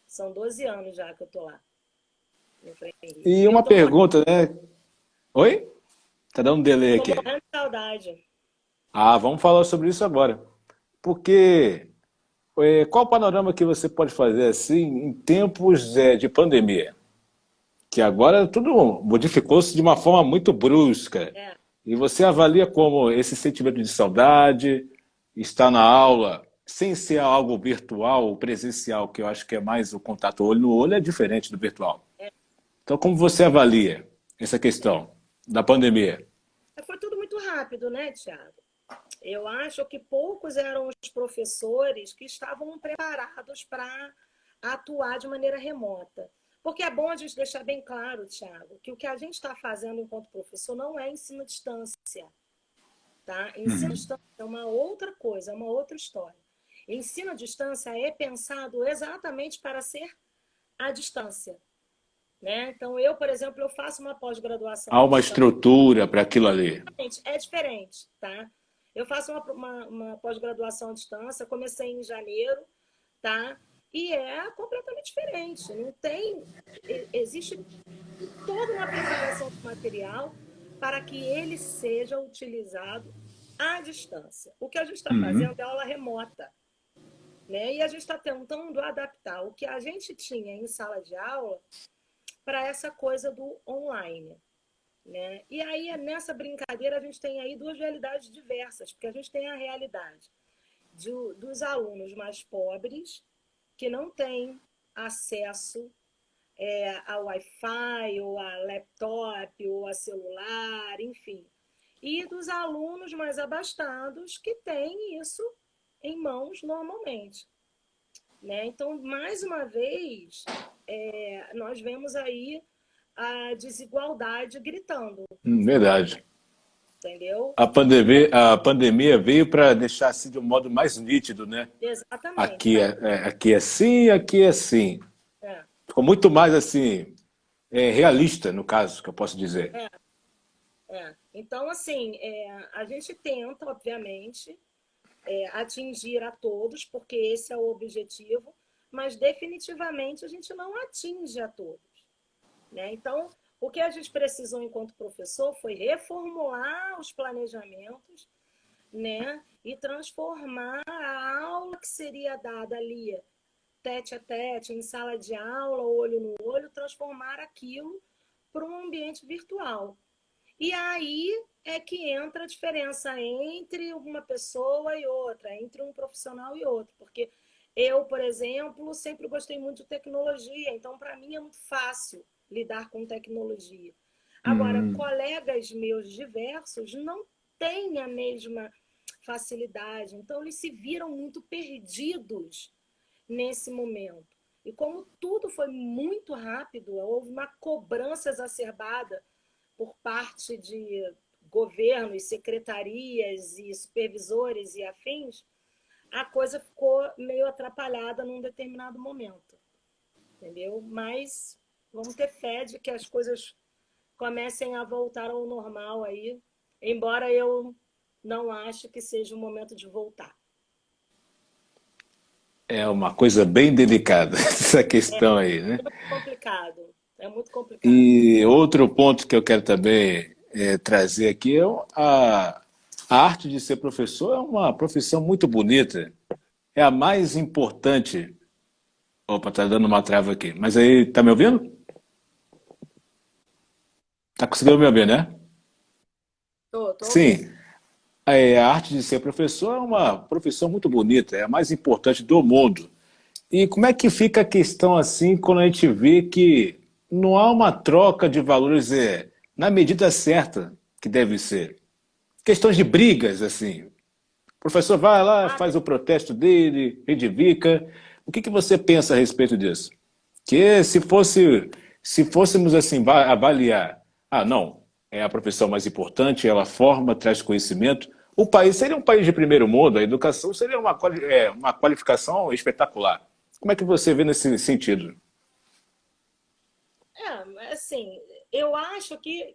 Speaker 2: São 12 anos já que eu estou lá, no Frei Henrique.
Speaker 1: E
Speaker 2: E eu
Speaker 1: uma pergunta, né? Oi? Tá dando um delay
Speaker 2: tô
Speaker 1: aqui.
Speaker 2: morrendo de saudade.
Speaker 1: Ah, vamos falar sobre isso agora. Porque qual o panorama que você pode fazer assim em tempos de pandemia? Que agora tudo modificou-se de uma forma muito brusca.
Speaker 2: É,
Speaker 1: E você avalia como esse sentimento de saudade, estar na aula, sem ser algo virtual ou presencial, que eu acho que é mais o contato olho no olho, é diferente do virtual. Então, como você avalia essa questão da pandemia?
Speaker 2: Foi tudo muito rápido, né, Tiago? Eu acho que poucos eram os professores que estavam preparados para atuar de maneira remota. Porque é bom a gente deixar bem claro, Tiago, que o que a gente está fazendo enquanto professor não é ensino à distância, tá? Ensino à distância é uma outra coisa, é uma outra história. Ensino à distância é pensado exatamente para ser à distância, né? Então, eu, por exemplo, eu faço uma pós-graduação
Speaker 1: Há
Speaker 2: à
Speaker 1: uma
Speaker 2: distância.
Speaker 1: estrutura para aquilo ali.
Speaker 2: É diferente, tá? Eu faço uma pós-graduação à distância, comecei em janeiro, tá? E é completamente diferente. Não tem. Existe toda uma preparação do material para que ele seja utilizado à distância. O que a gente está fazendo é aula remota, né? E a gente está tentando adaptar o que a gente tinha em sala de aula para essa coisa do online. Né? E aí, nessa brincadeira, a gente tem aí duas realidades diversas, porque a gente tem a realidade dos alunos mais pobres, que não têm acesso a Wi-Fi, ou a laptop, ou a celular, enfim. E dos alunos mais abastados, que têm isso em mãos normalmente. Né? Então, mais uma vez, nós vemos aí a desigualdade gritando,
Speaker 1: Verdade.
Speaker 2: entendeu?
Speaker 1: A pandemia veio para deixar assim de um modo mais nítido, né?
Speaker 2: Exatamente.
Speaker 1: Aqui aqui é assim, aqui é assim.
Speaker 2: É,
Speaker 1: Ficou muito mais assim, realista, no caso, que eu posso dizer.
Speaker 2: é, Então, assim, a gente tenta, obviamente, atingir a todos, porque esse é o objetivo, mas definitivamente a gente não atinge a todos, né? Então, o que a gente precisou enquanto professor foi reformular os planejamentos, né? E transformar a aula que seria dada ali, tete a tete, em sala de aula, olho no olho, transformar aquilo para um ambiente virtual. E aí é que entra a diferença entre uma pessoa e outra, entre um profissional e outro. Porque eu, por exemplo, sempre gostei muito de tecnologia, então para mim é muito fácil lidar com tecnologia. Agora, colegas meus diversos não têm a mesma facilidade, então eles se viram muito perdidos nesse momento. E como tudo foi muito rápido, houve uma cobrança exacerbada por parte de governos, secretarias e supervisores e afins, a coisa ficou meio atrapalhada num determinado momento, entendeu? Mas vamos ter fé de que as coisas comecem a voltar ao normal aí, embora eu não ache que seja o momento de voltar.
Speaker 1: É uma coisa bem delicada essa questão aí, né?
Speaker 2: É muito complicado, é muito complicado.
Speaker 1: E outro ponto que eu quero também trazer aqui é a arte de ser professor é uma profissão muito bonita. É a mais importante. Opa, tá dando uma trava aqui. Mas aí, tá me ouvindo? Tá conseguindo me ouvir, né?
Speaker 2: Tô ouvindo.
Speaker 1: Sim. A arte de ser professor é uma profissão muito bonita, é a mais importante do mundo. E como é que fica a questão assim quando a gente vê que não há uma troca de valores na medida certa que deve ser? Questões de brigas, assim. O professor vai lá,
Speaker 2: Ah,
Speaker 1: faz o protesto dele, reivindica. O que você pensa a respeito disso? Que se fôssemos assim avaliar, não, é a profissão mais importante, ela forma, traz conhecimento. O país seria um país de primeiro mundo, a educação seria uma qualificação espetacular. Como é que você vê nesse sentido?
Speaker 2: assim, eu acho que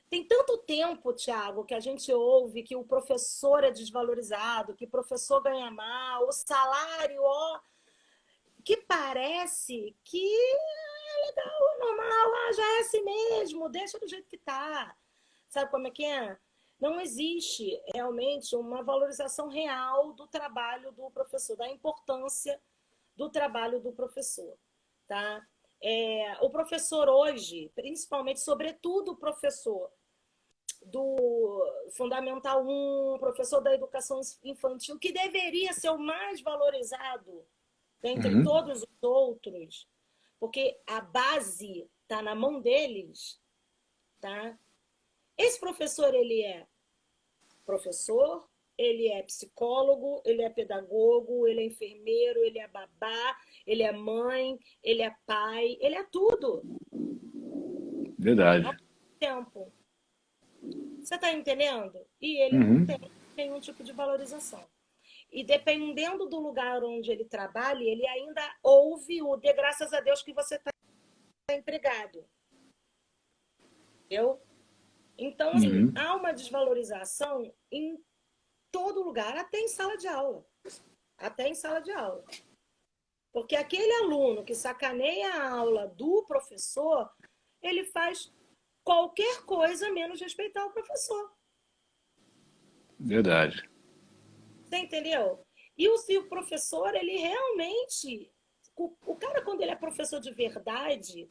Speaker 2: tem tanto tempo, Tiago, que a gente ouve que o professor é desvalorizado, que o professor ganha mal, o salário, ó, que parece que é legal, é normal, já é assim mesmo, deixa do jeito que tá. Sabe como é que é? Não existe realmente uma valorização real do trabalho do professor, da importância do trabalho do professor, tá? O professor hoje, principalmente, sobretudo o professor do Fundamental 1, professor da educação infantil, que deveria ser o mais valorizado dentre
Speaker 1: Uhum.
Speaker 2: todos os outros, porque a base está na mão deles, tá? Esse professor, ele é professor, ele é psicólogo, ele é pedagogo, ele é enfermeiro, ele é babá, ele é mãe, ele é pai, ele é tudo ao
Speaker 1: Verdade.
Speaker 2: mesmo tempo. Você está entendendo? E ele não
Speaker 1: Uhum.
Speaker 2: tem nenhum tipo de valorização. E dependendo do lugar onde ele trabalha, ele ainda ouve o de graças a Deus que você está empregado. Entendeu? Então, assim,
Speaker 1: Uhum.
Speaker 2: há uma desvalorização em todo lugar, até em sala de aula. Até em sala de aula. Porque aquele aluno que sacaneia a aula do professor, ele faz qualquer coisa menos respeitar o professor.
Speaker 1: Verdade.
Speaker 2: Você entendeu? E o professor, ele realmente. O cara, quando ele é professor de verdade,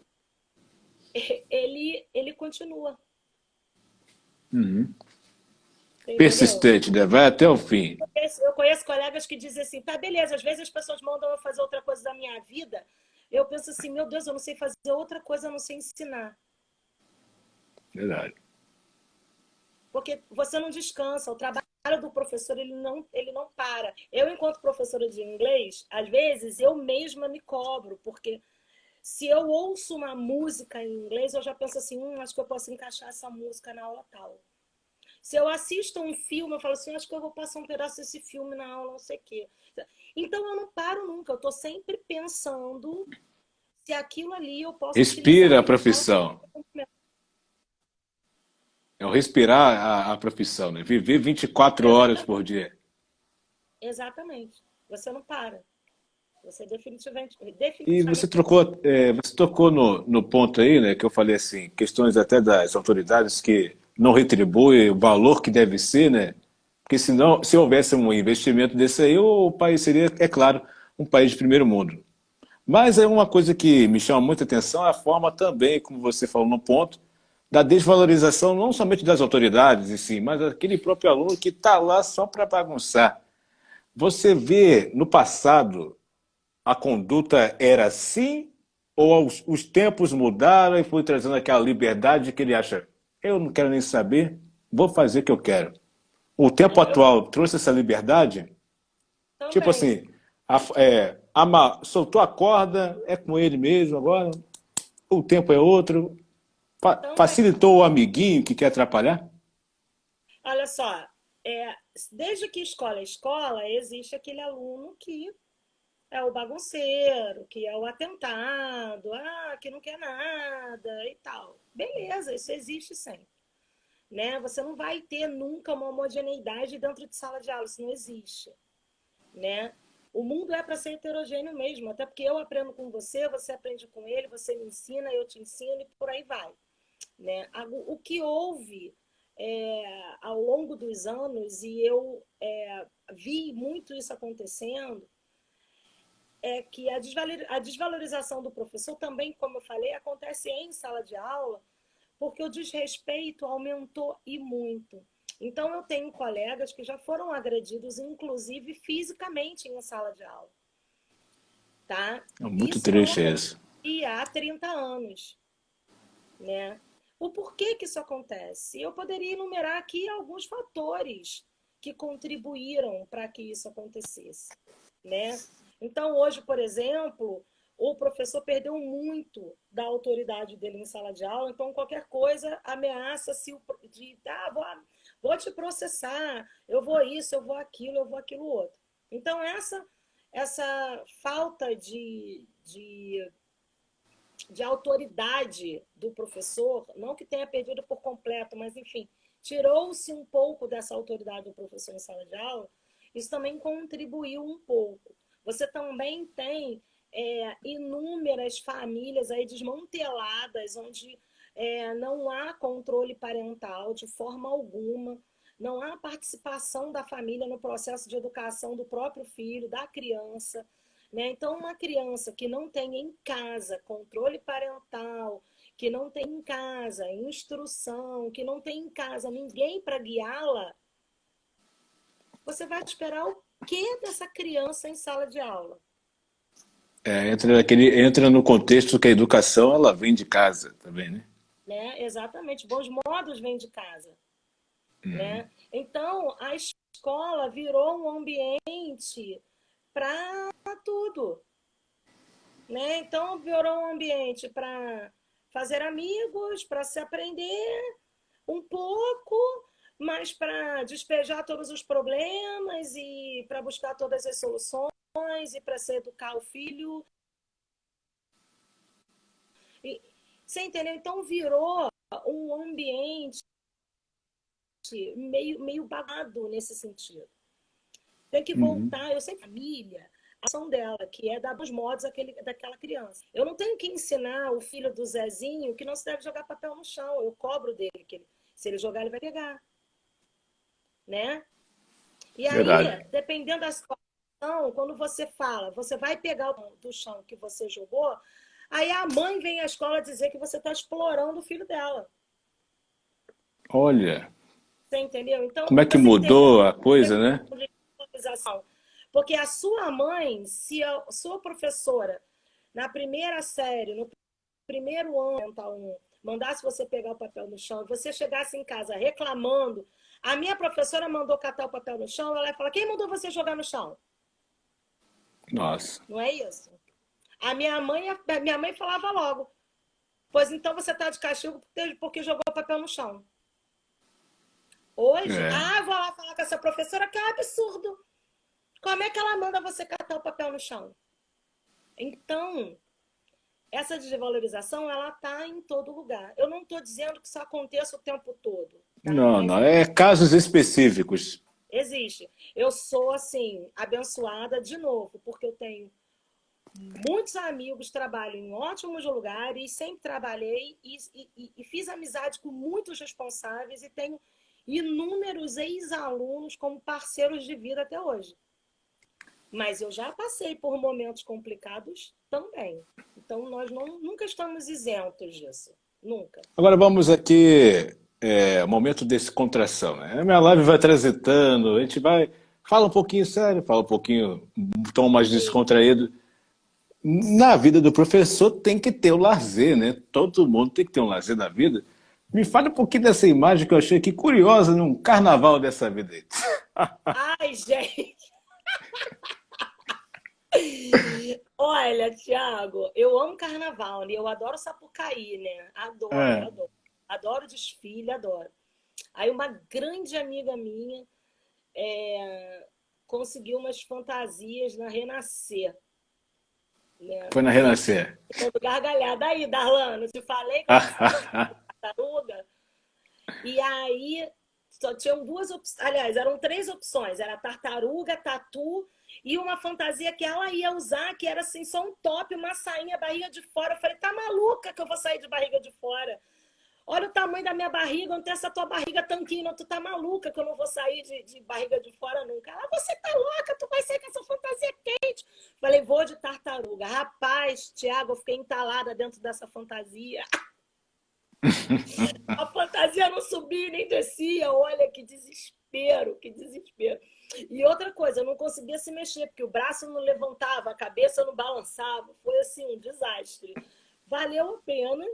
Speaker 2: ele continua.
Speaker 1: Uhum.
Speaker 2: Você entendeu?
Speaker 1: Persistente, né? Vai até o fim.
Speaker 2: Eu conheço colegas que dizem assim, tá, beleza, às vezes as pessoas mandam eu fazer outra coisa da minha vida. Eu penso assim, meu Deus, eu não sei fazer outra coisa, eu não sei ensinar.
Speaker 1: Verdade.
Speaker 2: Porque você não descansa, o trabalho do professor ele não para. Eu, enquanto professora de inglês, às vezes eu mesma me cobro, porque se eu ouço uma música em inglês, eu já penso assim, acho que eu posso encaixar essa música na aula tal. Se eu assisto um filme, eu falo assim, acho que eu vou passar um pedaço desse filme na aula, não sei o quê. Então eu não paro nunca, eu estou sempre pensando se aquilo ali eu posso
Speaker 1: Respira
Speaker 2: utilizar
Speaker 1: a
Speaker 2: em aula.
Speaker 1: profissão. É o respirar a profissão, né? Viver 24 horas
Speaker 2: Exatamente.
Speaker 1: por dia.
Speaker 2: Exatamente. Você não para. Você definitivamente,
Speaker 1: E
Speaker 2: definitivamente tem razão.
Speaker 1: você tocou no ponto aí, né, que eu falei assim, questões até das autoridades que não retribuem o valor que deve ser, né? Porque senão, se houvesse um investimento desse aí, o país seria, é claro, um país de primeiro mundo. Mas é uma coisa que me chama muita atenção é a forma também, como você falou no ponto, da desvalorização não somente das autoridades, e sim, mas daquele próprio aluno que está lá só para bagunçar. Você vê no passado a conduta era assim ou os tempos mudaram e foi trazendo aquela liberdade que ele acha, eu não quero nem saber, vou fazer o que eu quero. O tempo
Speaker 2: Não, eu
Speaker 1: atual trouxe essa liberdade, tipo
Speaker 2: também,
Speaker 1: assim, soltou a corda, é com ele mesmo agora, o tempo é outro,
Speaker 2: também.
Speaker 1: facilitou o amiguinho que quer atrapalhar?
Speaker 2: Olha só, é, desde que escola é escola, existe aquele aluno que é o bagunceiro, que é o atentado, que não quer nada e tal. Beleza, isso existe sempre. Né? Você não vai ter nunca uma homogeneidade dentro de sala de aula, isso não existe. Né? O mundo é para ser heterogêneo mesmo, até porque eu aprendo com você, você aprende com ele, você me ensina, eu te ensino e por aí vai. Né? O que houve ao longo dos anos, e eu vi muito isso acontecendo, é que a desvalorização do professor também, como eu falei, acontece em sala de aula, porque o desrespeito aumentou e muito. Então, eu tenho colegas que já foram agredidos, inclusive fisicamente, em sala de aula. Tá?
Speaker 1: É muito
Speaker 2: Isso não
Speaker 1: triste isso.
Speaker 2: acontecia há 30 anos. Né? O porquê que isso acontece? Eu poderia enumerar aqui alguns fatores que contribuíram para que isso acontecesse. Né? Então, hoje, por exemplo, o professor perdeu muito da autoridade dele em sala de aula, então qualquer coisa ameaça-se de vou te processar, eu vou isso, eu vou aquilo outro. Então, essa falta de autoridade do professor, não que tenha perdido por completo, mas enfim, tirou-se um pouco dessa autoridade do professor em sala de aula, isso também contribuiu um pouco. Você também tem inúmeras famílias aí desmanteladas, onde não há controle parental de forma alguma, não há participação da família no processo de educação do próprio filho, da criança. Né? Então, uma criança que não tem em casa controle parental, que não tem em casa instrução, que não tem em casa ninguém para guiá-la, você vai esperar o que dessa criança em sala de aula?
Speaker 1: Entra no contexto que a educação ela vem de casa também, né?
Speaker 2: Né? Exatamente, bons modos vêm de casa. Né? Então, a escola virou um ambiente para tudo. Né? Então, virou um ambiente para fazer amigos, para se aprender um pouco, mas para despejar todos os problemas e para buscar todas as soluções e para se educar o filho. E, você entendeu? Então, virou um ambiente meio bagado nesse sentido. Tem que voltar, eu sei família, a ação dela, que é dar bons modos daquela criança. Eu não tenho que ensinar o filho do Zezinho que não se deve jogar papel no chão. Eu cobro dele que se ele jogar, ele vai pegar. Né? E aí,
Speaker 1: Verdade.
Speaker 2: dependendo da situação, quando você fala, você vai pegar do chão que você jogou, aí a mãe vem à escola dizer que você está explorando o filho dela.
Speaker 1: Olha,
Speaker 2: Você entendeu? Então,
Speaker 1: como é que
Speaker 2: você entendeu
Speaker 1: mudou a coisa, né?
Speaker 2: de valorização? Porque a sua mãe, se a sua professora, na primeira série, no primeiro ano, mandasse você pegar o papel no chão, e você chegasse em casa reclamando, a minha professora mandou catar o papel no chão, ela ia falar, quem mandou você jogar no chão?
Speaker 1: Nossa.
Speaker 2: Não é isso? A minha mãe falava logo, pois então você está de castigo porque jogou o papel no chão. Hoje,
Speaker 1: É.
Speaker 2: eu vou lá falar com essa professora, que é um absurdo. Como é que ela manda você catar o papel no chão? Então, essa desvalorização, ela está em todo lugar. Eu não estou dizendo que isso aconteça o tempo todo, tá?
Speaker 1: Não,
Speaker 2: Mas
Speaker 1: não, é casos específicos.
Speaker 2: existe. Eu sou, assim, abençoada de novo, porque eu tenho muitos amigos, trabalho em ótimos lugares, sempre trabalhei e fiz amizade com muitos responsáveis e tenho inúmeros ex-alunos como parceiros de vida até hoje. Mas eu já passei por momentos complicados também. Então, nós nunca estamos isentos disso. Nunca.
Speaker 1: Agora vamos aqui, momento de descontração, né? A minha live vai transitando, a gente vai, fala um pouquinho sério, fala um pouquinho, um tom mais
Speaker 2: Sim.
Speaker 1: descontraído. Na vida do professor tem que ter o lazer, né? Todo mundo tem que ter um lazer na vida. Me fala um pouquinho dessa imagem que eu achei aqui curiosa num carnaval dessa vida aí.
Speaker 2: Ai, gente! Olha, Thiago, eu amo carnaval, né? Eu adoro Sapucaí, né? Adoro,
Speaker 1: É,
Speaker 2: adoro. Adoro desfile, adoro. Aí uma grande amiga minha conseguiu umas fantasias na Renascer, né?
Speaker 1: foi na Renascer.
Speaker 2: Todo gargalhada. Aí, Darlano, te falei que eu precisava de tartaruga. E aí só tinham duas opções, aliás, eram três opções, era tartaruga, tatu e uma fantasia que ela ia usar, que era assim, só um top, uma sainha, barriga de fora. Eu falei, tá maluca que eu vou sair de barriga de fora? Olha o tamanho da minha barriga, não tem essa tua barriga tanquinho, não, tu tá maluca que eu não vou sair de barriga de fora nunca. Ela, você tá louca, tu vai sair com essa fantasia quente. Falei, vou de tartaruga. Rapaz, Thiago, eu fiquei entalada dentro dessa fantasia. A fantasia não subia nem descia. Olha que desespero, que desespero. E outra coisa, eu não conseguia se mexer, porque o braço não levantava, a cabeça não balançava. Foi assim, um desastre. Valeu a pena,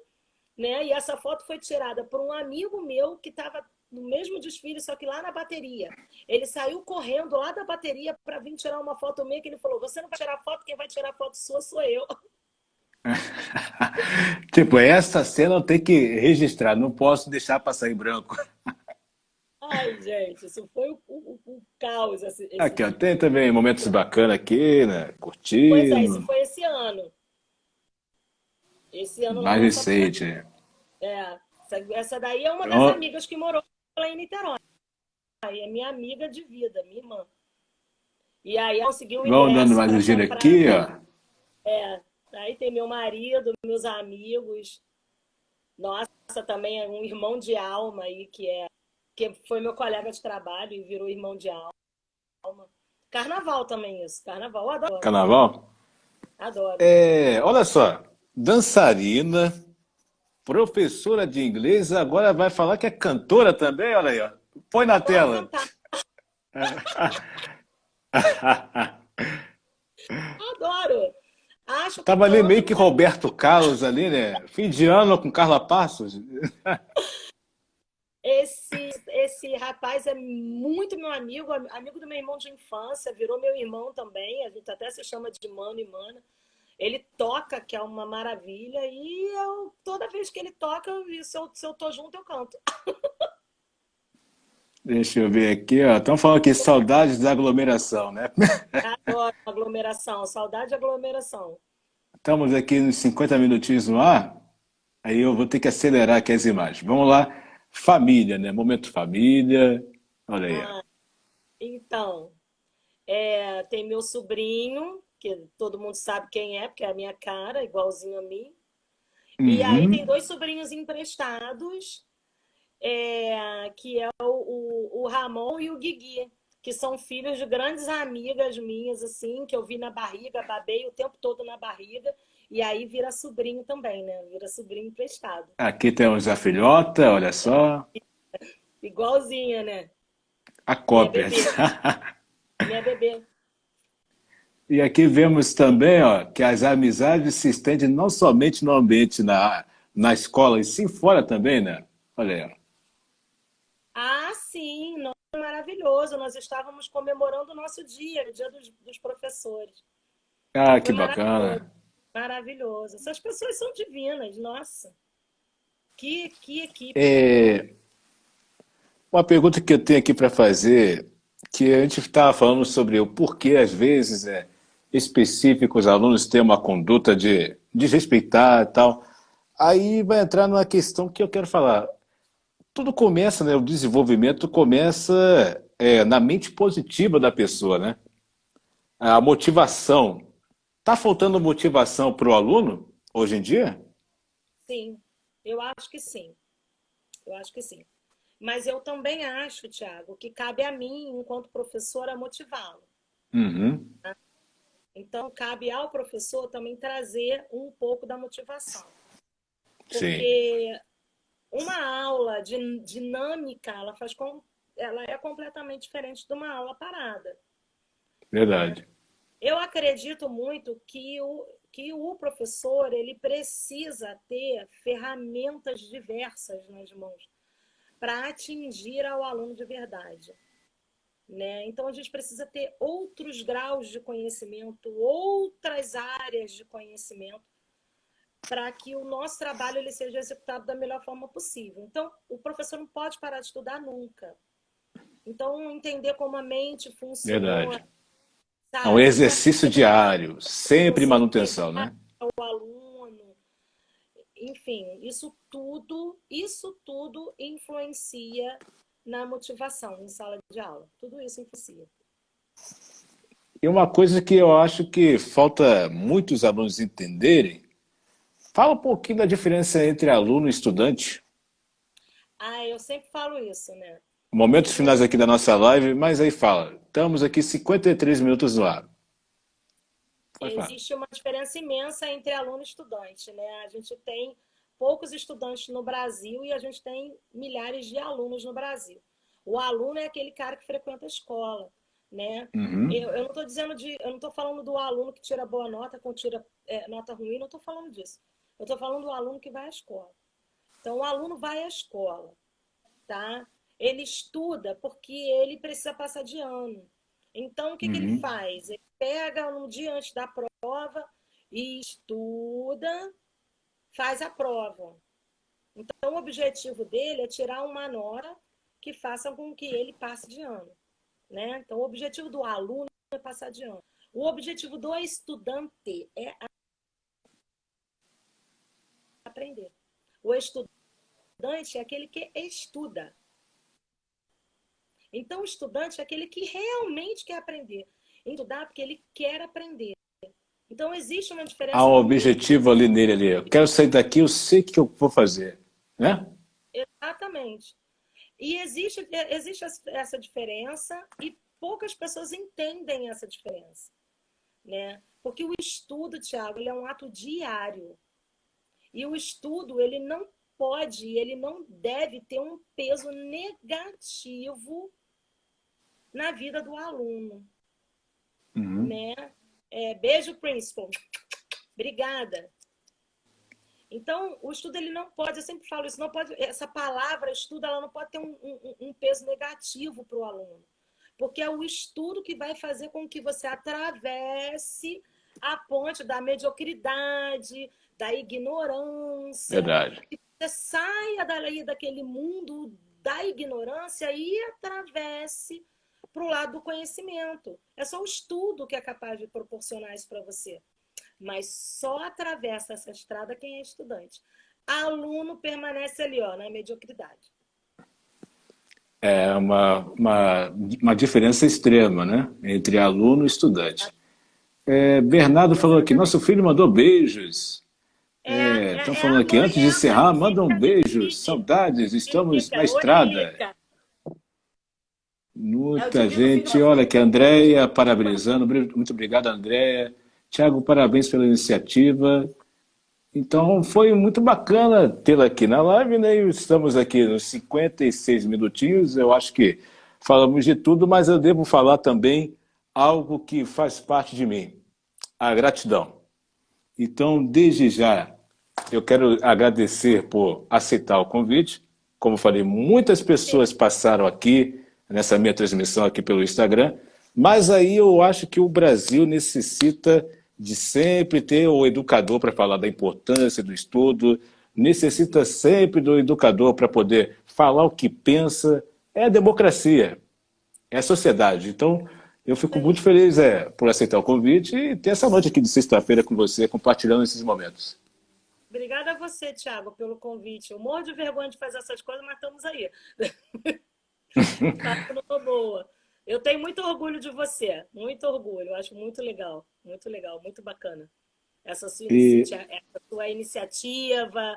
Speaker 2: né? E essa foto foi tirada por um amigo meu que estava no mesmo desfile, só que lá na bateria. Ele saiu correndo lá da bateria para vir tirar uma foto minha, que ele falou, você não vai tirar foto, quem vai tirar foto sua sou eu.
Speaker 1: Tipo, essa cena eu tenho que registrar, não posso deixar passar em branco.
Speaker 2: Ai, gente, isso foi o caos esse
Speaker 1: Aqui, ó,
Speaker 2: dia.
Speaker 1: tem também momentos bacanas aqui, né?
Speaker 2: Pois é, isso
Speaker 1: Curtindo,
Speaker 2: foi esse ano. Esse ano lá
Speaker 1: mais
Speaker 2: na Sapucaí.
Speaker 1: recente.
Speaker 2: É, essa daí é uma das
Speaker 1: Então,
Speaker 2: amigas que morou lá em Niterói. Aí é minha amiga de vida, minha irmã. E aí eu consegui um
Speaker 1: vamos dando
Speaker 2: ingresso
Speaker 1: mais um
Speaker 2: para
Speaker 1: giro
Speaker 2: comprar.
Speaker 1: aqui, ó.
Speaker 2: Aí tem meu marido, meus amigos. Nossa, também é um irmão de alma aí, que foi meu colega de trabalho e virou irmão de alma. Carnaval também isso. Carnaval, eu adoro.
Speaker 1: Carnaval.
Speaker 2: Adoro.
Speaker 1: Olha só, dançarina, professora de inglês, agora vai falar que é cantora também, olha aí, ó. Põe na
Speaker 2: Adoro
Speaker 1: tela.
Speaker 2: cantar. Adoro. Acho que
Speaker 1: Tava ali meio
Speaker 2: canto.
Speaker 1: que Roberto Carlos ali, né? Fim de ano com Carla Passos.
Speaker 2: Esse rapaz é muito meu amigo, amigo do meu irmão de infância, virou meu irmão também. A gente até se chama de mano e mana. Ele toca, que é uma maravilha, e toda vez que ele toca, se eu tô junto, eu canto.
Speaker 1: Deixa eu ver aqui, ó. Estão falando aqui saudades da aglomeração, né?
Speaker 2: Adoro aglomeração, saudade de aglomeração.
Speaker 1: Estamos aqui nos 50 minutinhos no ar, aí eu vou ter que acelerar aqui as imagens. Vamos lá. Família, né? Momento família. Olha aí, ó.
Speaker 2: Ah, então, tem meu sobrinho, que todo mundo sabe quem é, porque é a minha cara, igualzinho a mim. E aí tem
Speaker 1: Uhum.
Speaker 2: dois sobrinhos emprestados, que é o Ramon e o Guigui, que são filhos de grandes amigas minhas, assim, que eu vi na barriga, babei o tempo todo na barriga, e aí vira sobrinho também, né? Vira sobrinho emprestado.
Speaker 1: Aqui temos a filhota, olha só.
Speaker 2: Igualzinha, né?
Speaker 1: A
Speaker 2: Minha
Speaker 1: cópia.
Speaker 2: bebê, minha bebê.
Speaker 1: E aqui vemos também, ó, que as amizades se estendem não somente no ambiente na escola, e sim fora também, né? Olha aí, ó.
Speaker 2: Ah, sim, nossa, maravilhoso. Nós estávamos comemorando o nosso dia, o dia dos professores.
Speaker 1: Ah,
Speaker 2: Foi
Speaker 1: que
Speaker 2: maravilhoso,
Speaker 1: bacana.
Speaker 2: maravilhoso. Essas pessoas são divinas, nossa. Que equipe.
Speaker 1: É, uma pergunta que eu tenho aqui para fazer, que a gente estava falando sobre o porquê, às vezes, específicos alunos têm uma conduta de desrespeitar e tal. Aí vai entrar numa questão que eu quero falar. Tudo começa, né? O desenvolvimento começa na mente positiva da pessoa, né? A motivação. Tá faltando motivação para o aluno hoje em dia?
Speaker 2: Sim, eu acho que sim. Eu acho que sim. Mas eu também acho, Tiago, que cabe a mim, enquanto professora, motivá-lo.
Speaker 1: Uhum.
Speaker 2: Então, cabe ao professor também trazer um pouco da motivação.
Speaker 1: Sim,
Speaker 2: Porque uma aula dinâmica, ela é completamente diferente de uma aula parada, né?
Speaker 1: verdade.
Speaker 2: Eu acredito muito que o professor ele precisa ter ferramentas diversas nas mãos para atingir ao aluno de verdade, né? Então a gente precisa ter outros graus de conhecimento, outras áreas de conhecimento para que o nosso trabalho ele seja executado da melhor forma possível. Então, o professor não pode parar de estudar nunca. Então, entender como a mente funciona,
Speaker 1: Verdade. É um
Speaker 2: sabe?
Speaker 1: exercício diário, sempre manutenção,
Speaker 2: Considerar
Speaker 1: né?
Speaker 2: o aluno, enfim, isso tudo influencia na motivação em sala de aula. Tudo isso influencia.
Speaker 1: E uma coisa que eu acho que falta muitos alunos entenderem, fala um pouquinho da diferença entre aluno e estudante.
Speaker 2: Ah, eu sempre falo isso, né?
Speaker 1: Momentos
Speaker 2: Não
Speaker 1: finais aqui da nossa live, mas aí fala, estamos aqui 53 minutos no ar. Pode falar.
Speaker 2: existe uma diferença imensa entre aluno e estudante, né? A gente tem poucos estudantes no Brasil e a gente tem milhares de alunos no Brasil. O aluno é aquele cara que frequenta a escola, né?
Speaker 1: Uhum.
Speaker 2: Eu não estou eu não estou falando do aluno que tira boa nota, quando tira nota ruim, não estou falando disso. Eu estou falando do aluno que vai à escola. Então, o aluno vai à escola, tá? Ele estuda porque ele precisa passar de ano. Então, o que ele
Speaker 1: Uhum.
Speaker 2: faz? Ele pega um dia antes da prova e estuda, faz a prova. Então, o objetivo dele é tirar uma nota que faça com que ele passe de ano, né? Então, o objetivo do aluno é passar de ano. O objetivo do estudante é aprender. O estudante é aquele que estuda. Então, o estudante é aquele que realmente quer aprender. Estudar porque ele quer aprender. Então, existe uma
Speaker 1: Há
Speaker 2: diferença
Speaker 1: um
Speaker 2: muito.
Speaker 1: objetivo ali nele ali. Eu quero sair daqui, eu sei o que eu vou fazer, né?
Speaker 2: Exatamente. E existe essa diferença e poucas pessoas entendem essa diferença, né? Porque o estudo, Tiago, ele é um ato diário. E o estudo, ele não deve ter um peso negativo na vida do aluno,
Speaker 1: Uhum.
Speaker 2: né? Beijo, principal. Obrigada. Então, o estudo ele não pode, eu sempre falo isso, não pode, essa palavra estudo, ela não pode ter um peso negativo para o aluno, porque é o estudo que vai fazer com que você atravesse a ponte da mediocridade, da ignorância,
Speaker 1: Verdade.
Speaker 2: que você saia daquele mundo da ignorância e atravesse para o lado do conhecimento. É só o estudo que é capaz de proporcionar isso para você. Mas só atravessa essa estrada quem é estudante. Aluno permanece ali, ó, na mediocridade.
Speaker 1: É uma diferença extrema, né? Entre aluno e estudante. É, Bernardo falou aqui, nosso
Speaker 2: Exatamente.
Speaker 1: filho mandou beijos. Estão falando aqui, antes de
Speaker 2: É a
Speaker 1: encerrar, mandam
Speaker 2: mãezinha
Speaker 1: beijos, saudades, estamos na
Speaker 2: Rica. Oi,
Speaker 1: estrada.
Speaker 2: Rica. É o
Speaker 1: Muita
Speaker 2: Divino Filho
Speaker 1: gente,
Speaker 2: da
Speaker 1: olha
Speaker 2: Puta.
Speaker 1: aqui, Andréia, parabenizando, muito obrigado, Andréia. Tiago, parabéns pela iniciativa. Então, foi muito bacana tê-la aqui na live, né? E estamos aqui nos 56 minutinhos. Eu acho que falamos de tudo, mas eu devo falar também algo que faz parte de mim, a gratidão. Então, desde já, eu quero agradecer por aceitar o convite. Como falei, muitas pessoas passaram aqui nessa minha transmissão aqui pelo Instagram, mas aí eu acho que o Brasil necessita de sempre ter o educador para falar da importância do estudo, necessita sempre do educador para poder falar o que pensa. É a democracia, é a sociedade. Então, eu fico muito feliz por aceitar o convite e ter essa noite aqui de sexta-feira com você, compartilhando esses momentos.
Speaker 2: Obrigada a você, Thiago, pelo convite. Eu morro de vergonha de fazer essas coisas, mas estamos aí. Tá tudo boa. Eu tenho muito orgulho de você, muito orgulho. Eu acho muito legal, muito bacana. Essa
Speaker 3: E
Speaker 2: essa sua iniciativa,